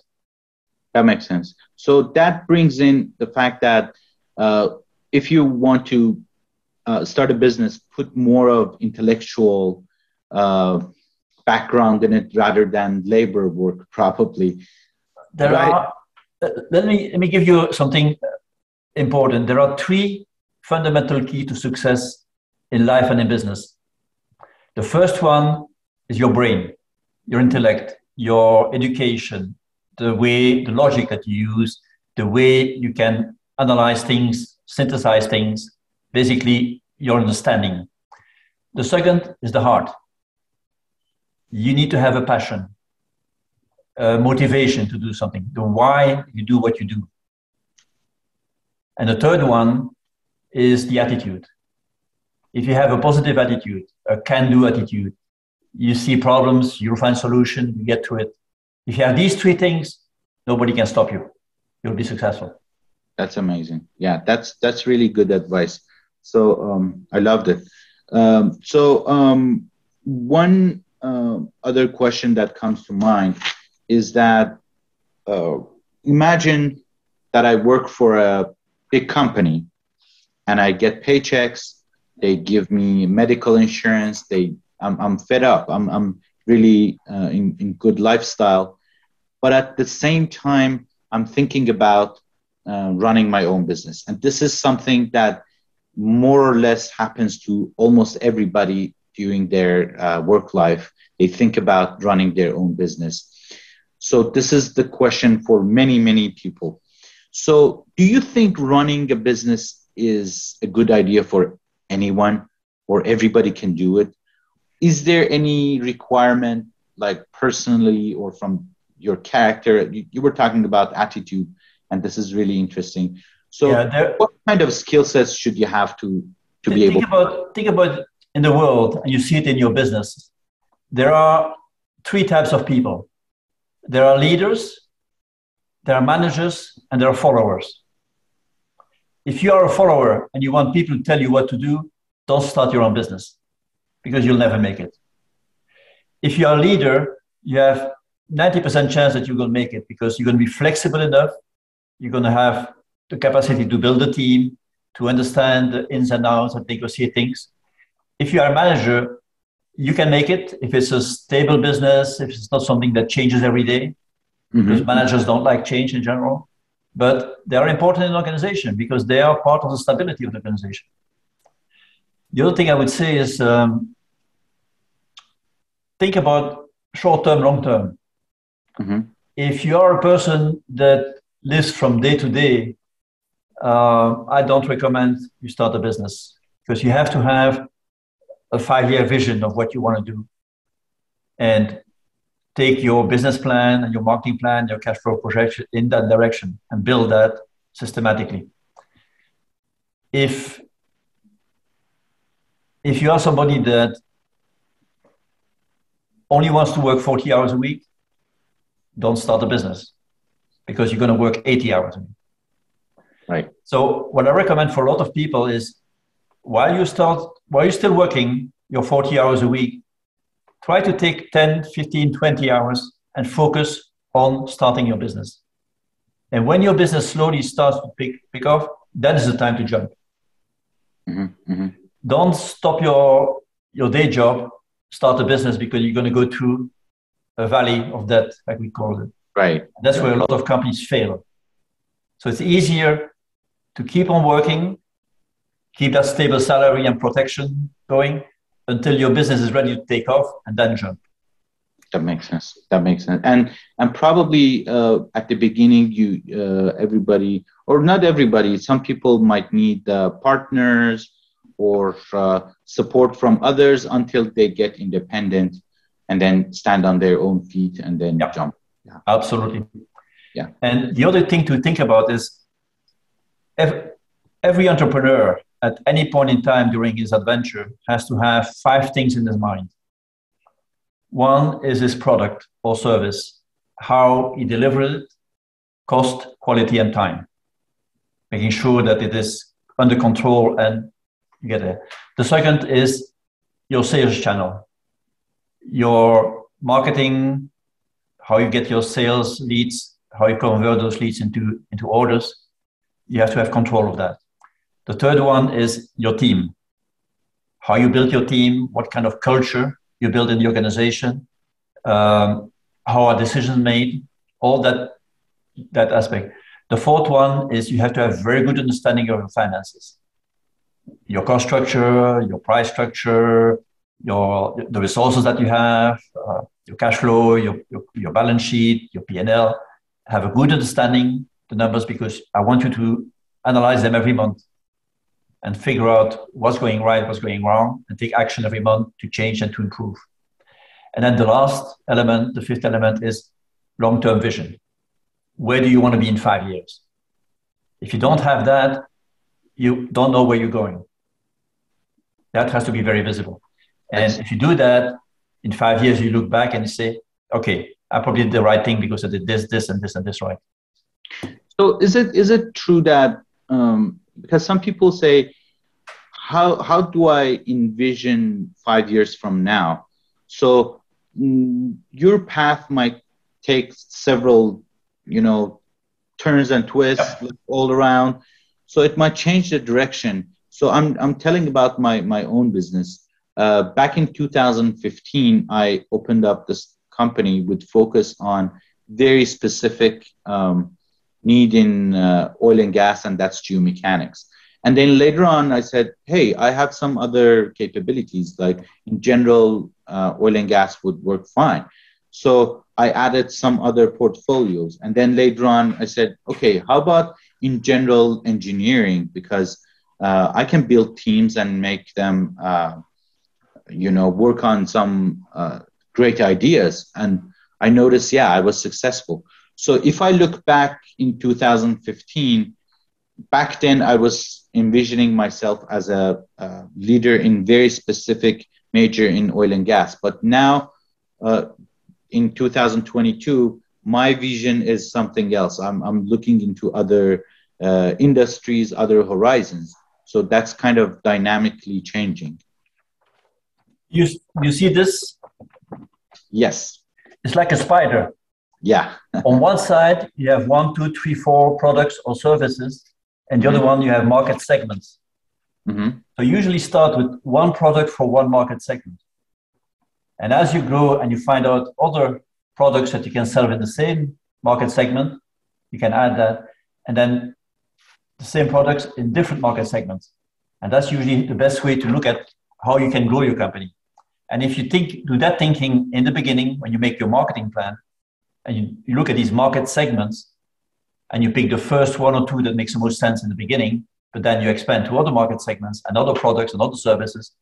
That makes sense. So that brings in the fact that if you want to start a business, put more of intellectual background in it rather than labor work, probably. Let me give you something important. There are 3 fundamental keys to success in life and in business. The first one is your brain, your intellect, your education, the logic that you use, the way you can analyze things, synthesize things, basically your understanding. The second is the heart. You need to have a passion, motivation to do something, the why you do what you do. And the third one is the attitude. If you have a positive attitude, a can-do attitude, you see problems, you'll find solution, you get to it. If you have these 3 things, nobody can stop you. You'll be successful. That's amazing. Yeah, that's really good advice. So I loved it. One other question that comes to mind is that imagine that I work for a big company and I get paychecks. They give me medical insurance. I'm fed up. I'm really in good lifestyle. But at the same time, I'm thinking about running my own business. And this is something that more or less happens to almost everybody during their work life. They think about running their own business. So this is the question for many, many people. So do you think running a business is a good idea for anyone, or everybody can do it? Is there any requirement, like personally or from your character? You were talking about attitude, and this is really interesting. So what kind of skill sets should you have to be able to think about in the world, and you see it in your business. There are three types of people. There are leaders, there are managers, and there are followers. If you are a follower and you want people to tell you what to do, don't start your own business, because you'll never make it. If you are a leader, you have 90% chance that you will make it, because you're going to be flexible enough. You're going to have the capacity to build a team, to understand the ins and outs and negotiate things. If you are a manager, you can make it if it's a stable business, if it's not something that changes every day, because managers don't like change in general. But they are important in an organization because they are part of the stability of the organization. The other thing I would say is think about short-term, long-term. If you are a person that lives from day to day, I don't recommend you start a business, because you have to have a 5-year vision of what you want to do, and take your business plan and your marketing plan, your cash flow projection in that direction, and build that systematically. If you are somebody that only wants to work 40 hours a week, don't start a business, because you're going to work 80 hours a week. Right. So what I recommend for a lot of people is, while you're still working your 40 hours a week, try to take 10, 15, 20 hours and focus on starting your business. And when your business slowly starts to pick off, that is the time to jump. Don't stop your day job, start a business, because you're going to go through a valley of debt, like we call it. Right. That's where a lot of companies fail. So it's easier to keep on working, keep that stable salary and protection going until your business is ready to take off, and then jump. That makes sense. And probably at the beginning, everybody, or not everybody, some people might need partners or support from others until they get independent and then stand on their own feet and then jump. Yeah. Absolutely. Yeah. And the other thing to think about is, every entrepreneur at any point in time during his adventure has to have 5 things in his mind. One is his product or service, how he delivers it, cost, quality, and time, making sure that it is under control and you get there. The second is your sales channel, your marketing, how you get your sales leads, how you convert those leads into orders. You have to have control of that. The third one is your team, how you build your team, what kind of culture you build in the organization, how are decisions made, all that aspect. The fourth one is you have to have very good understanding of your finances, your cost structure, your price structure, the resources that you have, your cash flow, your balance sheet, your P&L. Have a good understanding the numbers, because I want you to analyze them every month and figure out what's going right, what's going wrong, and take action every month to change and to improve. And then the last element, the fifth element, is long-term vision. Where do you want to be in 5 years? If you don't have that, you don't know where you're going. That has to be very visible. And if you do that, in 5 years, you look back and you say, okay, I probably did the right thing because I did this, this, and this, and this right. So is it true that, because some people say, how do I envision 5 years from now? So your path might take several, turns and twists all around. So it might change the direction. So I'm telling about my own business. Back in 2015, I opened up this company with focus on very specific need in oil and gas, and that's geomechanics. And then later on, I said, hey, I have some other capabilities, like in general, oil and gas would work fine. So I added some other portfolios. And then later on, I said, okay, how about in general engineering? Because I can build teams and make them, work on some great ideas. And I noticed, yeah, I was successful. So if I look back in 2015, back then I was envisioning myself as a leader in very specific major in oil and gas. But now in 2022, my vision is something else. I'm looking into other industries, other horizons. So that's kind of dynamically changing. You see this? Yes. It's like a spider. Yeah. On one side, you have 1, 2, 3, 4 products or services, and the other one, you have market segments. Mm-hmm. So you usually start with one product for one market segment. And as you grow and you find out other products that you can sell in the same market segment, you can add that, and then the same products in different market segments. And that's usually the best way to look at how you can grow your company. And if you do that thinking in the beginning, when you make your marketing plan, and you look at these market segments, and you pick the first 1 or 2 that makes the most sense in the beginning, but then you expand to other market segments and other products and other services,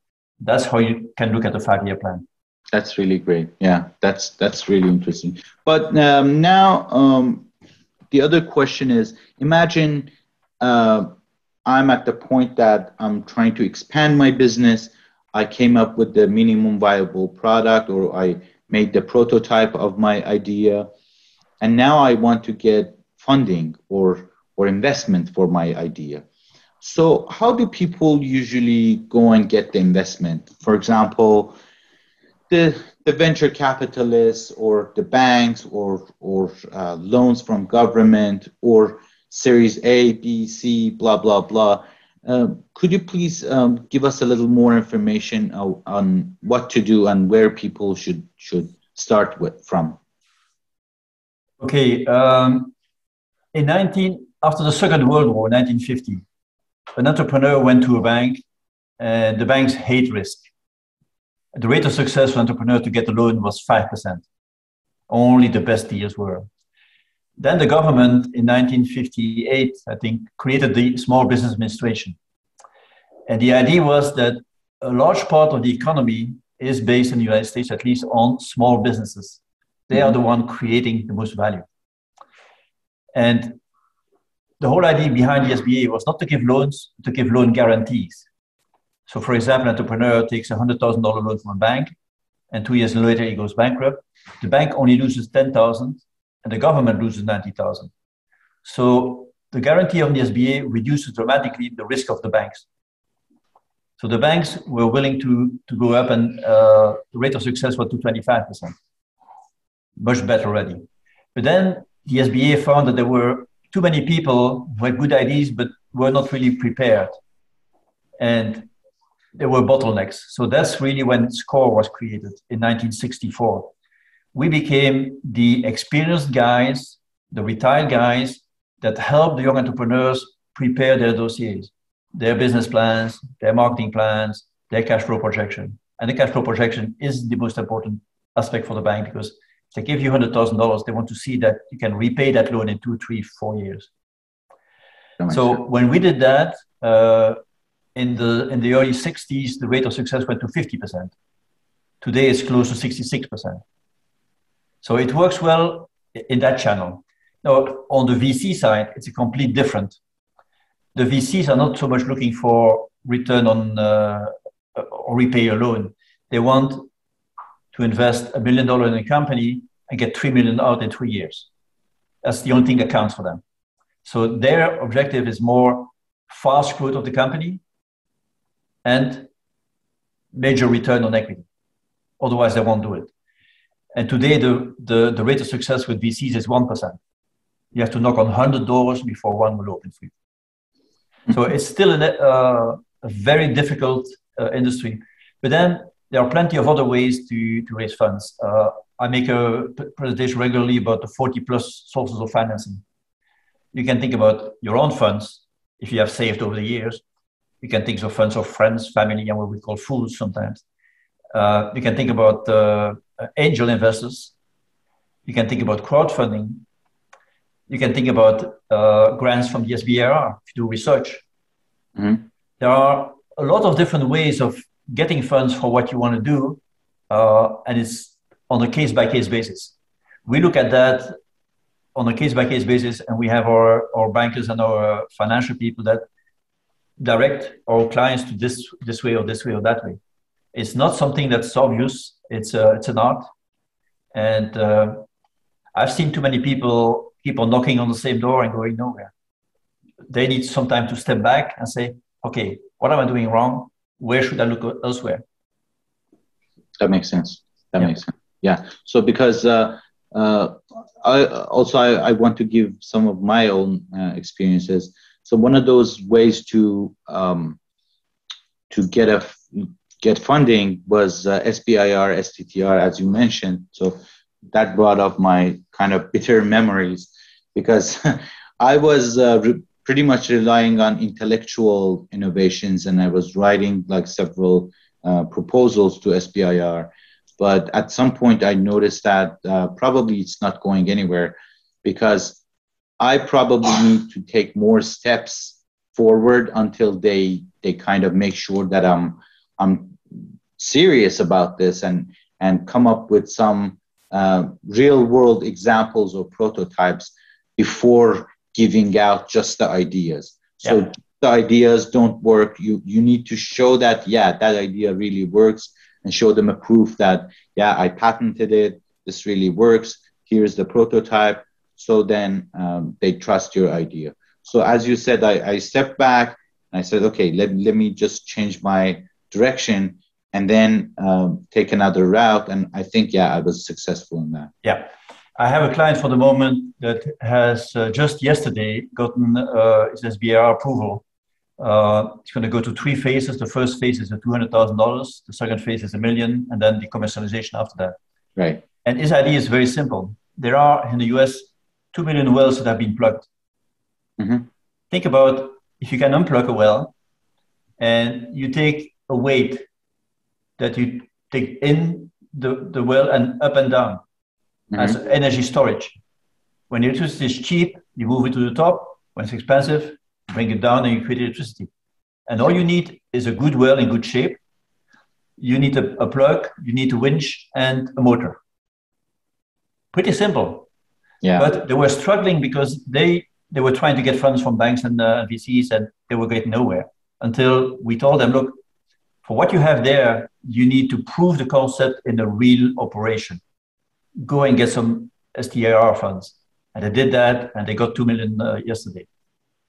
that's how you can look at the 5-year plan. That's really great. Yeah, that's really interesting. But now the other question is, imagine I'm at the point that I'm trying to expand my business. I came up with the minimum viable product, or I made the prototype of my idea, and now I want to get funding or investment for my idea. So how do people usually go and get the investment? For example, the venture capitalists or the banks or loans from government or Series A, B, C, blah, blah, blah. Could you please give us a little more information on what to do and where people should start from? Okay. After the Second World War, 1950, an entrepreneur went to a bank, and the banks hate risk. The rate of success for an entrepreneur to get a loan was 5%. Only the best deals were. Then the government in 1958, I think, created the Small Business Administration. And the idea was that a large part of the economy is based in the United States, at least on small businesses. They are the one creating the most value. And the whole idea behind the SBA was not to give loans, to give loan guarantees. So for example, an entrepreneur takes a $100,000 loan from a bank, and 2 years later he goes bankrupt. The bank only loses $10,000, and the government loses $90,000. So the guarantee of the SBA reduces dramatically the risk of the banks. So the banks were willing to go up, and the rate of success was to 25%. Much better already. But then the SBA found that there were too many people who had good ideas but were not really prepared. And there were bottlenecks. So that's really when SCORE was created in 1964. We became the experienced guys, the retired guys that help the young entrepreneurs prepare their dossiers, their business plans, their marketing plans, their cash flow projection. And the cash flow projection is the most important aspect for the bank, because if they give you $100,000, they want to see that you can repay that loan in 2, 3, 4 years. So when we did that, in the early 60s, the rate of success went to 50%. Today it's close to 66%. So it works well in that channel. Now, on the VC side, it's a complete different. The VCs are not so much looking for return on or repay a loan. They want to invest $1 million in a company and get $3 million out in 3 years. That's the only thing that counts for them. So their objective is more fast growth of the company and major return on equity. Otherwise, they won't do it. And today, the rate of success with VCs is 1%. You have to knock on 100 doors before one will open for you. So it's still a very difficult industry. But then there are plenty of other ways to raise funds. I make a presentation regularly about the 40 plus sources of financing. You can think about your own funds if you have saved over the years. You can think of funds of friends, family, and what we call fools sometimes. You can think about angel investors. You can think about crowdfunding. You can think about grants from the SBIR if you do research. Mm-hmm. There are a lot of different ways of getting funds for what you want to do, and it's on a case-by-case basis. We look at that on a case-by-case basis, and we have our bankers and our financial people that direct our clients to this way or that way. It's not something that's obvious. It's an art, and I've seen too many people keep on knocking on the same door and going nowhere. They need some time to step back and say, okay, what am I doing wrong? Where should I look elsewhere? That makes sense. That makes sense. Yeah. So because I want to give some of my own experiences. So one of those ways to get funding was SBIR, STTR, as you mentioned. So that brought up my kind of bitter memories because I was pretty much relying on intellectual innovations, and I was writing like several proposals to SBIR. But at some point, I noticed that probably it's not going anywhere because I probably need to take more steps forward until they kind of make sure that I'm serious about this and come up with some real world examples or prototypes before giving out just the ideas. So the ideas don't work. You need to show that, that idea really works, and show them a proof that, I patented it. This really works. Here's the prototype. So then they trust your idea. So as you said, I stepped back and I said, okay, let me just change my direction and then take another route. And I think, I was successful in that. Yeah. I have a client for the moment that has just yesterday gotten his SBIR approval. It's going to go to 3 phases. The first phase is $200,000. The second phase is $1 million, and then the commercialization after that. Right. And his idea is very simple. There are in the US 2 million wells that have been plugged. Mm-hmm. Think about if you can unplug a well, and you take a weight that you take in the well and up and down. Mm-hmm. As energy storage. When electricity is cheap, you move it to the top. When it's expensive, bring it down and you create electricity. And all you need is a good well in good shape. You need a plug, you need a winch and a motor. Pretty simple. Yeah. But they were struggling because they were trying to get funds from banks and VCs, and they were getting nowhere until we told them, look, for what you have there, you need to prove the concept in a real operation. Go and get some STIR funds. And they did that, and they got 2 million yesterday.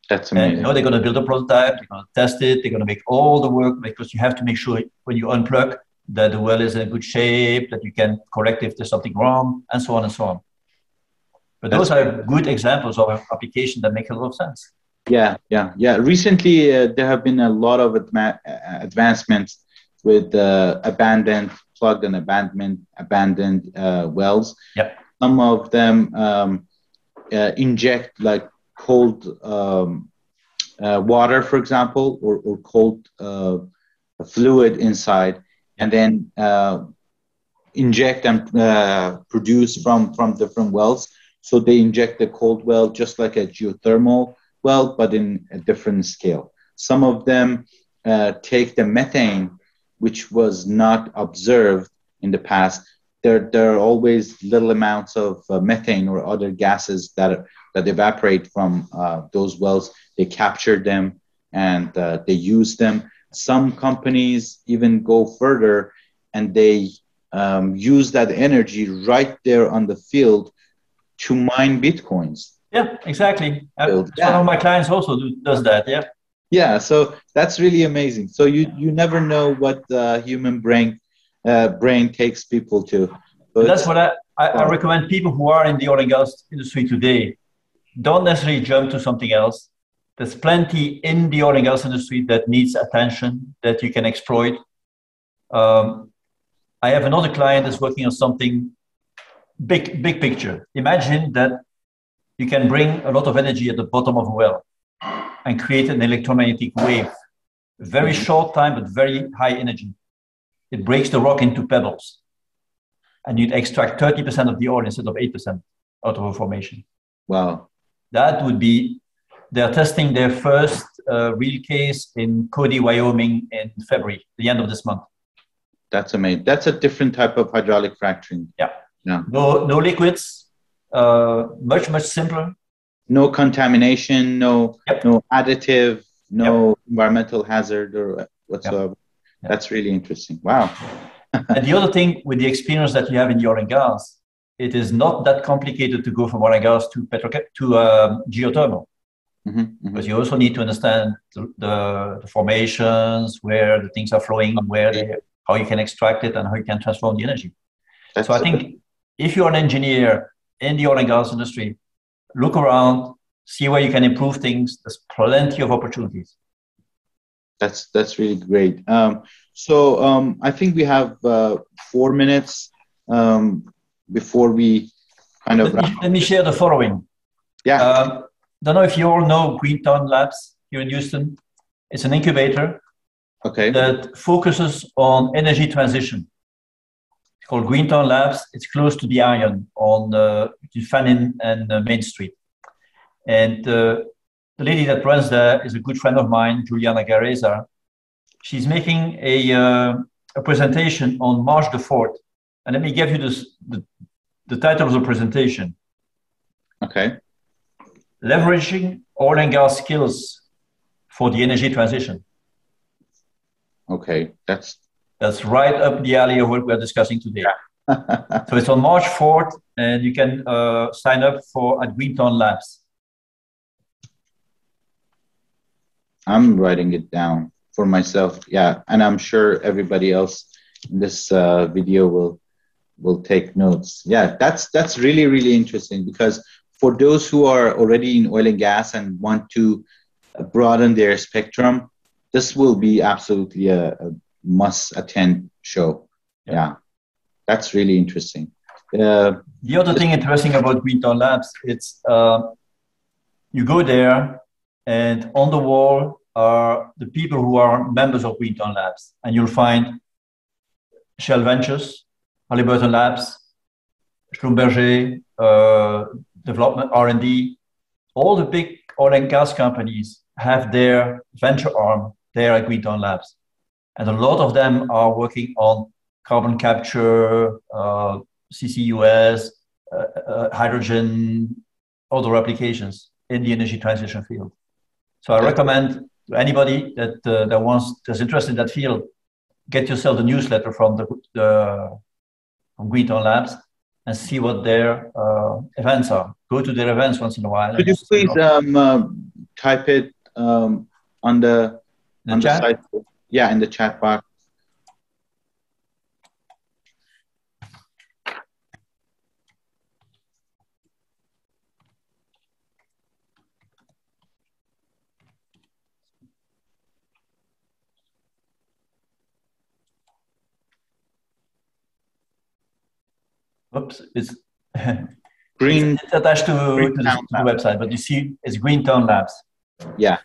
That's amazing. And they're going to build a prototype, they're going to test it, they're going to make all the work, because you have to make sure when you unplug that the well is in good shape, that you can correct if there's something wrong, and so on and so on. But those are good examples of application that make a lot of sense. Yeah. Recently, there have been a lot of advancements with plugged and abandoned wells. Yep. Some of them inject like cold water, for example, or cold fluid inside, and then inject and produce from different wells. So they inject the cold well just like a geothermal well, but in a different scale. Some of them take the methane, which was not observed in the past. There are always little amounts of methane or other gases that evaporate from those wells. They capture them and they use them. Some companies even go further and they use that energy right there on the field to mine Bitcoins. Yeah, exactly. One of my clients also does that, Yeah, so that's really amazing. So you never know what the human brain takes people to. But that's what I recommend people who are in the oil and gas industry today. Don't necessarily jump to something else. There's plenty in the oil and gas industry that needs attention, that you can exploit. I have another client that's working on something big picture. Imagine that you can bring a lot of energy at the bottom of a well and create an electromagnetic wave. Very short time, but very high energy. It breaks the rock into pebbles. And you'd extract 30% of the oil instead of 8% out of a formation. Wow. That would be, they're testing their first real case in Cody, Wyoming in February, the end of this month. That's amazing. That's a different type of hydraulic fracturing. Yeah. Yeah. No liquids, much simpler. No contamination, no additive, no environmental hazard or whatsoever. Yep. That's really interesting. Wow. And the other thing with the experience that you have in the oil and gas, it is not that complicated to go from oil and gas to geothermal. Because you also need to understand the formations, where the things are flowing, how you can extract it and how you can transform the energy. So I think if you're an engineer in the oil and gas industry, look around, see where you can improve things. There's plenty of opportunities. That's really great. So I think we have 4 minutes before we kind of let me share the following. Yeah. Don't know if you all know Greentown Labs here in Houston. It's an incubator that focuses on energy transition. It's called Greentown Labs. It's close to the Iron on Fannin and Main Street. And the lady that runs there is a good friend of mine, Juliana Gareza. She's making a presentation on March the 4th. And let me give you the title of the presentation. Okay. Leveraging oil and gas skills for the energy transition. Okay, that's right up the alley of what we're discussing today. Yeah. So it's on March 4th, and you can sign up at Greentown Labs. I'm writing it down for myself. Yeah, and I'm sure everybody else in this video will take notes. Yeah, that's really interesting, because for those who are already in oil and gas and want to broaden their spectrum, this will be absolutely a must-attend show. Yeah, that's really interesting. The other thing interesting about Greentown Labs, it's you go there, and on the wall are the people who are members of Greentown Labs, and you'll find Shell Ventures, Halliburton Labs, Schlumberger, Development R&D. All the big oil and gas companies have their venture arm there at Greentown Labs. And a lot of them are working on carbon capture, CCUS, hydrogen, other applications in the energy transition field. So I recommend to anybody that's interested in that field, get yourself the newsletter from from Greentown Labs and see what their events are. Go to their events once in a while. Could you please type it on the chat? site? Yeah, in the chat box. Oops, it's Green. it's attached to the website, but you see it's Greentown Labs. Yeah.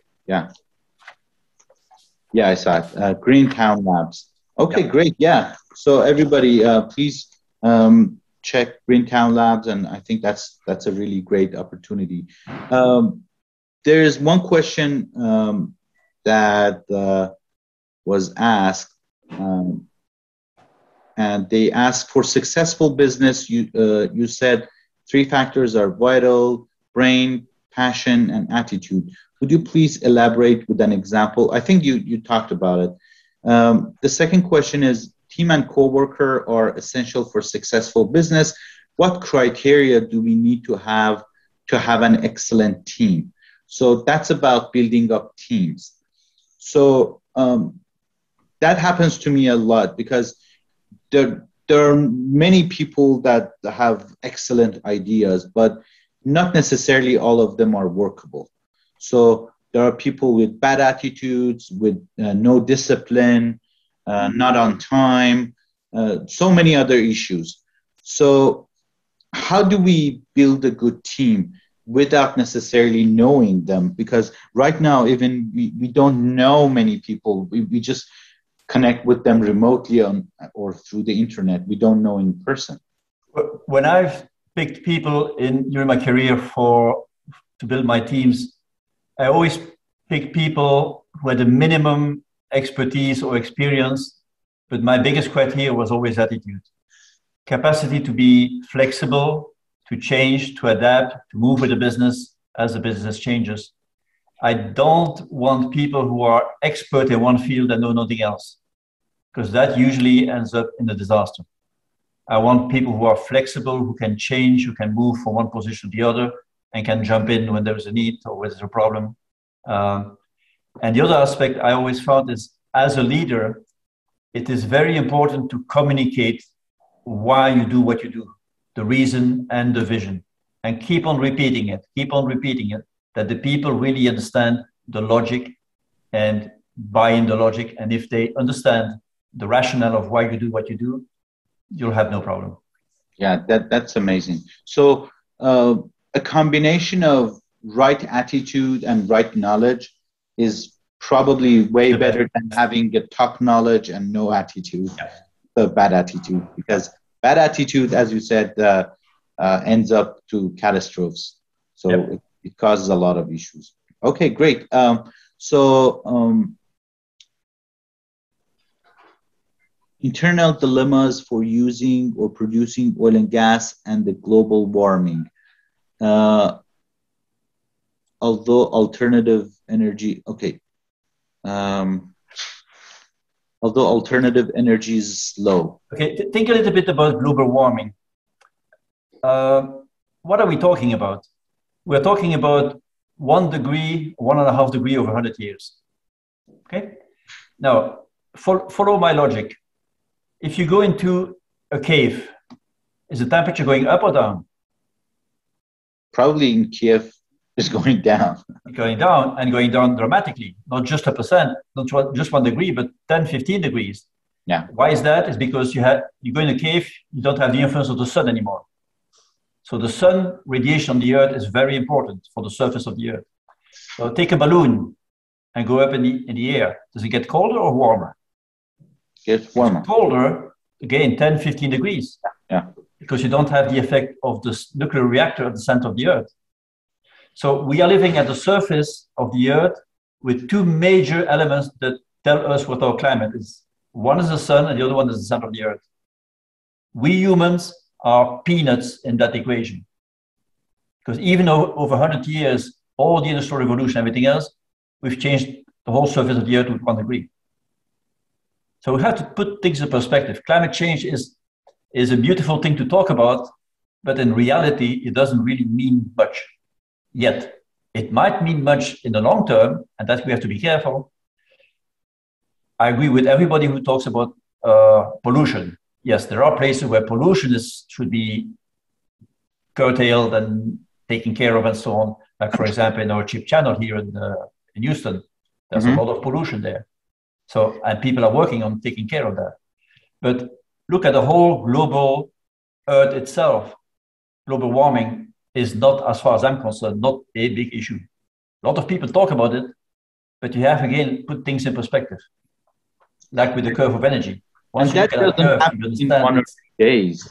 I saw it. Greentown Labs. Okay, great. Yeah. So everybody, please check Greentown Labs, and I think that's a really great opportunity. There is one question that was asked, and they asked, for successful business, you said 3 factors are vital: brain, passion, and attitude. Would you please elaborate with an example? I think you talked about it. The second question is, team and coworker are essential for successful business. What criteria do we need to have an excellent team? So that's about building up teams. So that happens to me a lot, because there are many people that have excellent ideas, but not necessarily all of them are workable. So there are people with bad attitudes, with no discipline, not on time, so many other issues. So how do we build a good team without necessarily knowing them? Because right now, even we don't know many people. We just connect with them remotely or through the internet. We don't know in person. When I've picked people during my career to build my teams, I always pick people who had a minimum expertise or experience, but my biggest criteria was always attitude. Capacity to be flexible, to change, to adapt, to move with the business as the business changes. I don't want people who are expert in one field and know nothing else, because that usually ends up in a disaster. I want people who are flexible, who can change, who can move from one position to the other, and can jump in when there's a need or when there's a problem. And the other aspect I always found is, as a leader, it is very important to communicate why you do what you do, the reason and the vision, and keep on repeating it, that the people really understand the logic and buy in the logic. And if they understand the rationale of why you do what you do, you'll have no problem. Yeah, that's amazing. So a combination of right attitude and right knowledge is probably way better than having a top knowledge and no attitude, bad attitude, because bad attitude, as you said, ends up to catastrophes. So it causes a lot of issues. Okay, great. Internal dilemmas for using or producing oil and gas and the global warming. Although alternative energy, although alternative energy is low. Okay, think a little bit about global warming. What are we talking about? We're talking about 1 degree, 1.5 degree over 100 years. Okay? Now, follow my logic. If you go into a cave, is the temperature going up or down? Probably in Kiev is going down. Going down, and going down dramatically, not just 1%, not just 1 degree, but 10, 15 degrees. Yeah. Why is that? It's because you go in a cave, you don't have the influence of the sun anymore. So the sun radiation on the earth is very important for the surface of the earth. So take a balloon and go up in the air. Does it get colder or warmer? Gets warmer. Colder, again, 10, 15 degrees. Yeah. Because you don't have the effect of the nuclear reactor at the center of the earth. So we are living at the surface of the earth with 2 major elements that tell us what our climate is. One is the sun and the other one is the center of the earth. We humans are peanuts in that equation. Because even over 100 years, all the industrial revolution, everything else, we've changed the whole surface of the earth with 1 degree. So we have to put things in perspective. Climate change is a beautiful thing to talk about, but in reality, it doesn't really mean much yet. It might mean much in the long term, and that we have to be careful. I agree with everybody who talks about pollution. Yes, there are places where pollution should be curtailed and taken care of and so on. Like, for example, in our chip channel here in Houston, there's a lot of pollution there. So, and people are working on taking care of that. But look at the whole global Earth itself. Global warming is not, as far as I'm concerned, not a big issue. A lot of people talk about it, but you have, again, put things in perspective. Like with the curve of energy. Once and that doesn't happen in 1 or 2 days,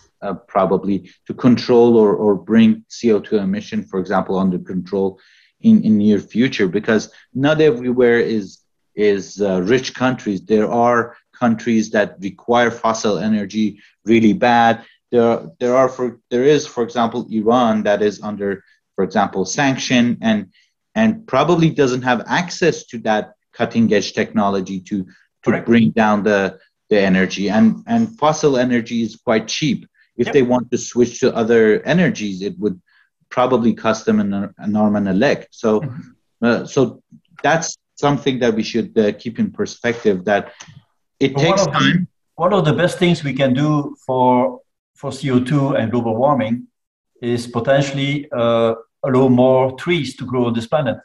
probably, to control or bring CO2 emission, for example, under control in near future, because not everywhere is rich countries. There are countries that require fossil energy really bad. There is, for example, Iran that is under, for example, sanction and probably doesn't have access to that cutting edge technology to bring down the energy. And fossil energy is quite cheap. If they want to switch to other energies, it would probably cost them an arm and a leg. So that's something that we should keep in perspective, that it takes time. One of the best things we can do for CO2 and global warming is potentially allow more trees to grow on this planet.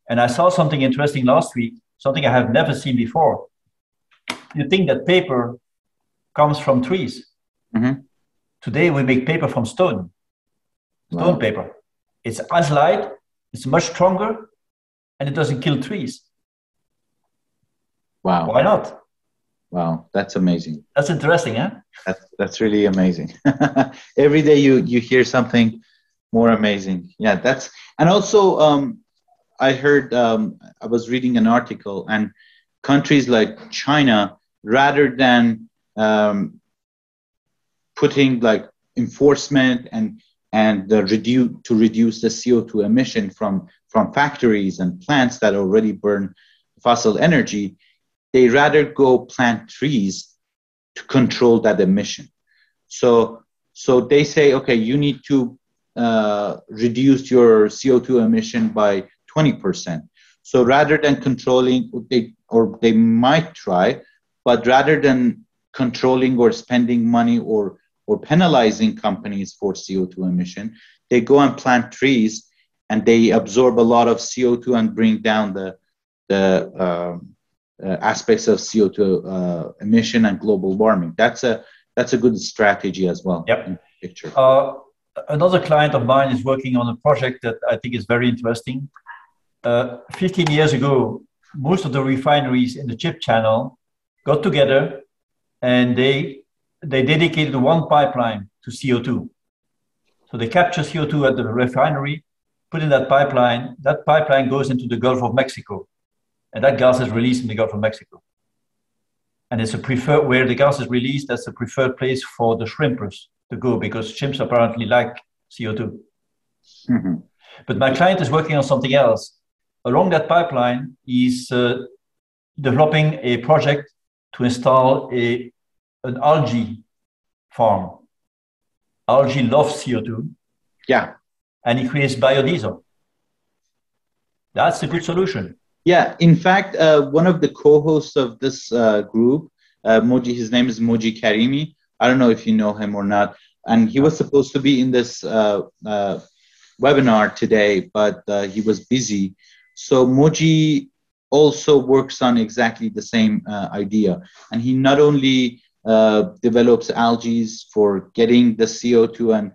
And I saw something interesting last week, something I have never seen before. you think that paper comes from trees. Mm-hmm. Today we make paper from stone paper. It's as light, it's much stronger, and it doesn't kill trees. Wow. Why not? Wow, that's amazing. That's interesting, huh? That's really amazing. Every day you hear something more amazing. Yeah, and also I heard I was reading an article, and countries like China, rather than putting like enforcement and reduce the CO2 emission from factories and plants that already burn fossil energy, they rather go plant trees to control that emission. So they say, okay, you need to reduce your CO2 emission by 20%. So rather than controlling, they might try, but rather than controlling or spending money or penalizing companies for CO2 emission, they go and plant trees, and they absorb a lot of CO2 and bring down the aspects of CO2 emission and global warming. That's a good strategy as well. Yep. In the picture. Another client of mine is working on a project that I think is very interesting. 15 years ago, most of the refineries in the chip channel got together and they dedicated one pipeline to CO2. So they capture CO2 at the refinery, put in that pipeline goes into the Gulf of Mexico. And that gas is released in the Gulf of Mexico. And it's where the gas is released, that's a preferred place for the shrimpers to go, because shrimps apparently like CO2. Mm-hmm. But my client is working on something else. Along that pipeline, he's developing a project to install an algae farm. Algae loves CO2. Yeah. And he creates biodiesel. That's a good solution. Yeah. In fact, one of the co-hosts of this group, Moji, his name is Moji Karimi. I don't know if you know him or not. And he was supposed to be in this webinar today, but he was busy. So Moji also works on exactly the same idea. And he not only develops algae for getting the CO2 and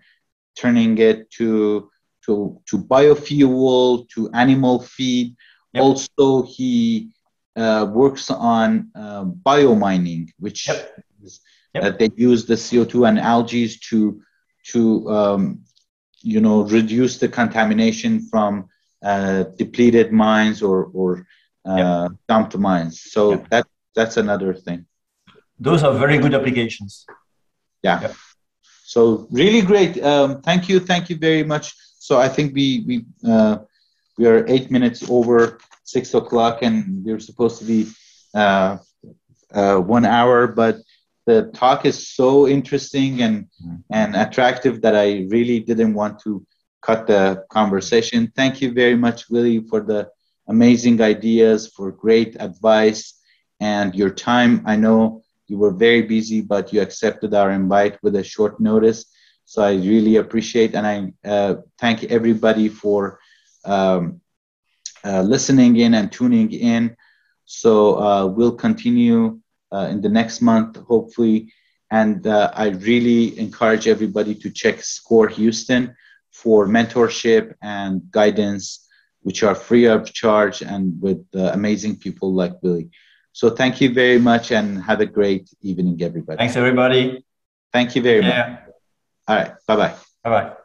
turning it to biofuel, to animal feed. Yep. Also, he works on biomining, which is, they use the CO2 and algae to reduce the contamination from depleted mines or dumped mines. So that's another thing. Those are very good applications. Yeah. Yep. So really great. Thank you very much. So I think we are 8 minutes over 6 o'clock, and we're supposed to be 1 hour. But the talk is so interesting and attractive that I really didn't want to cut the conversation. Thank you very much, Willy, for the amazing ideas, for great advice, and your time. I know you were very busy, but you accepted our invite with a short notice. So I really appreciate, and I thank everybody for listening in and tuning in. So we'll continue in the next month, hopefully. And I really encourage everybody to check SCORE Houston for mentorship and guidance, which are free of charge and with amazing people like Willy. So thank you very much, and have a great evening, everybody. Thanks, everybody. Thank you very much. All right. Bye-bye. Bye-bye.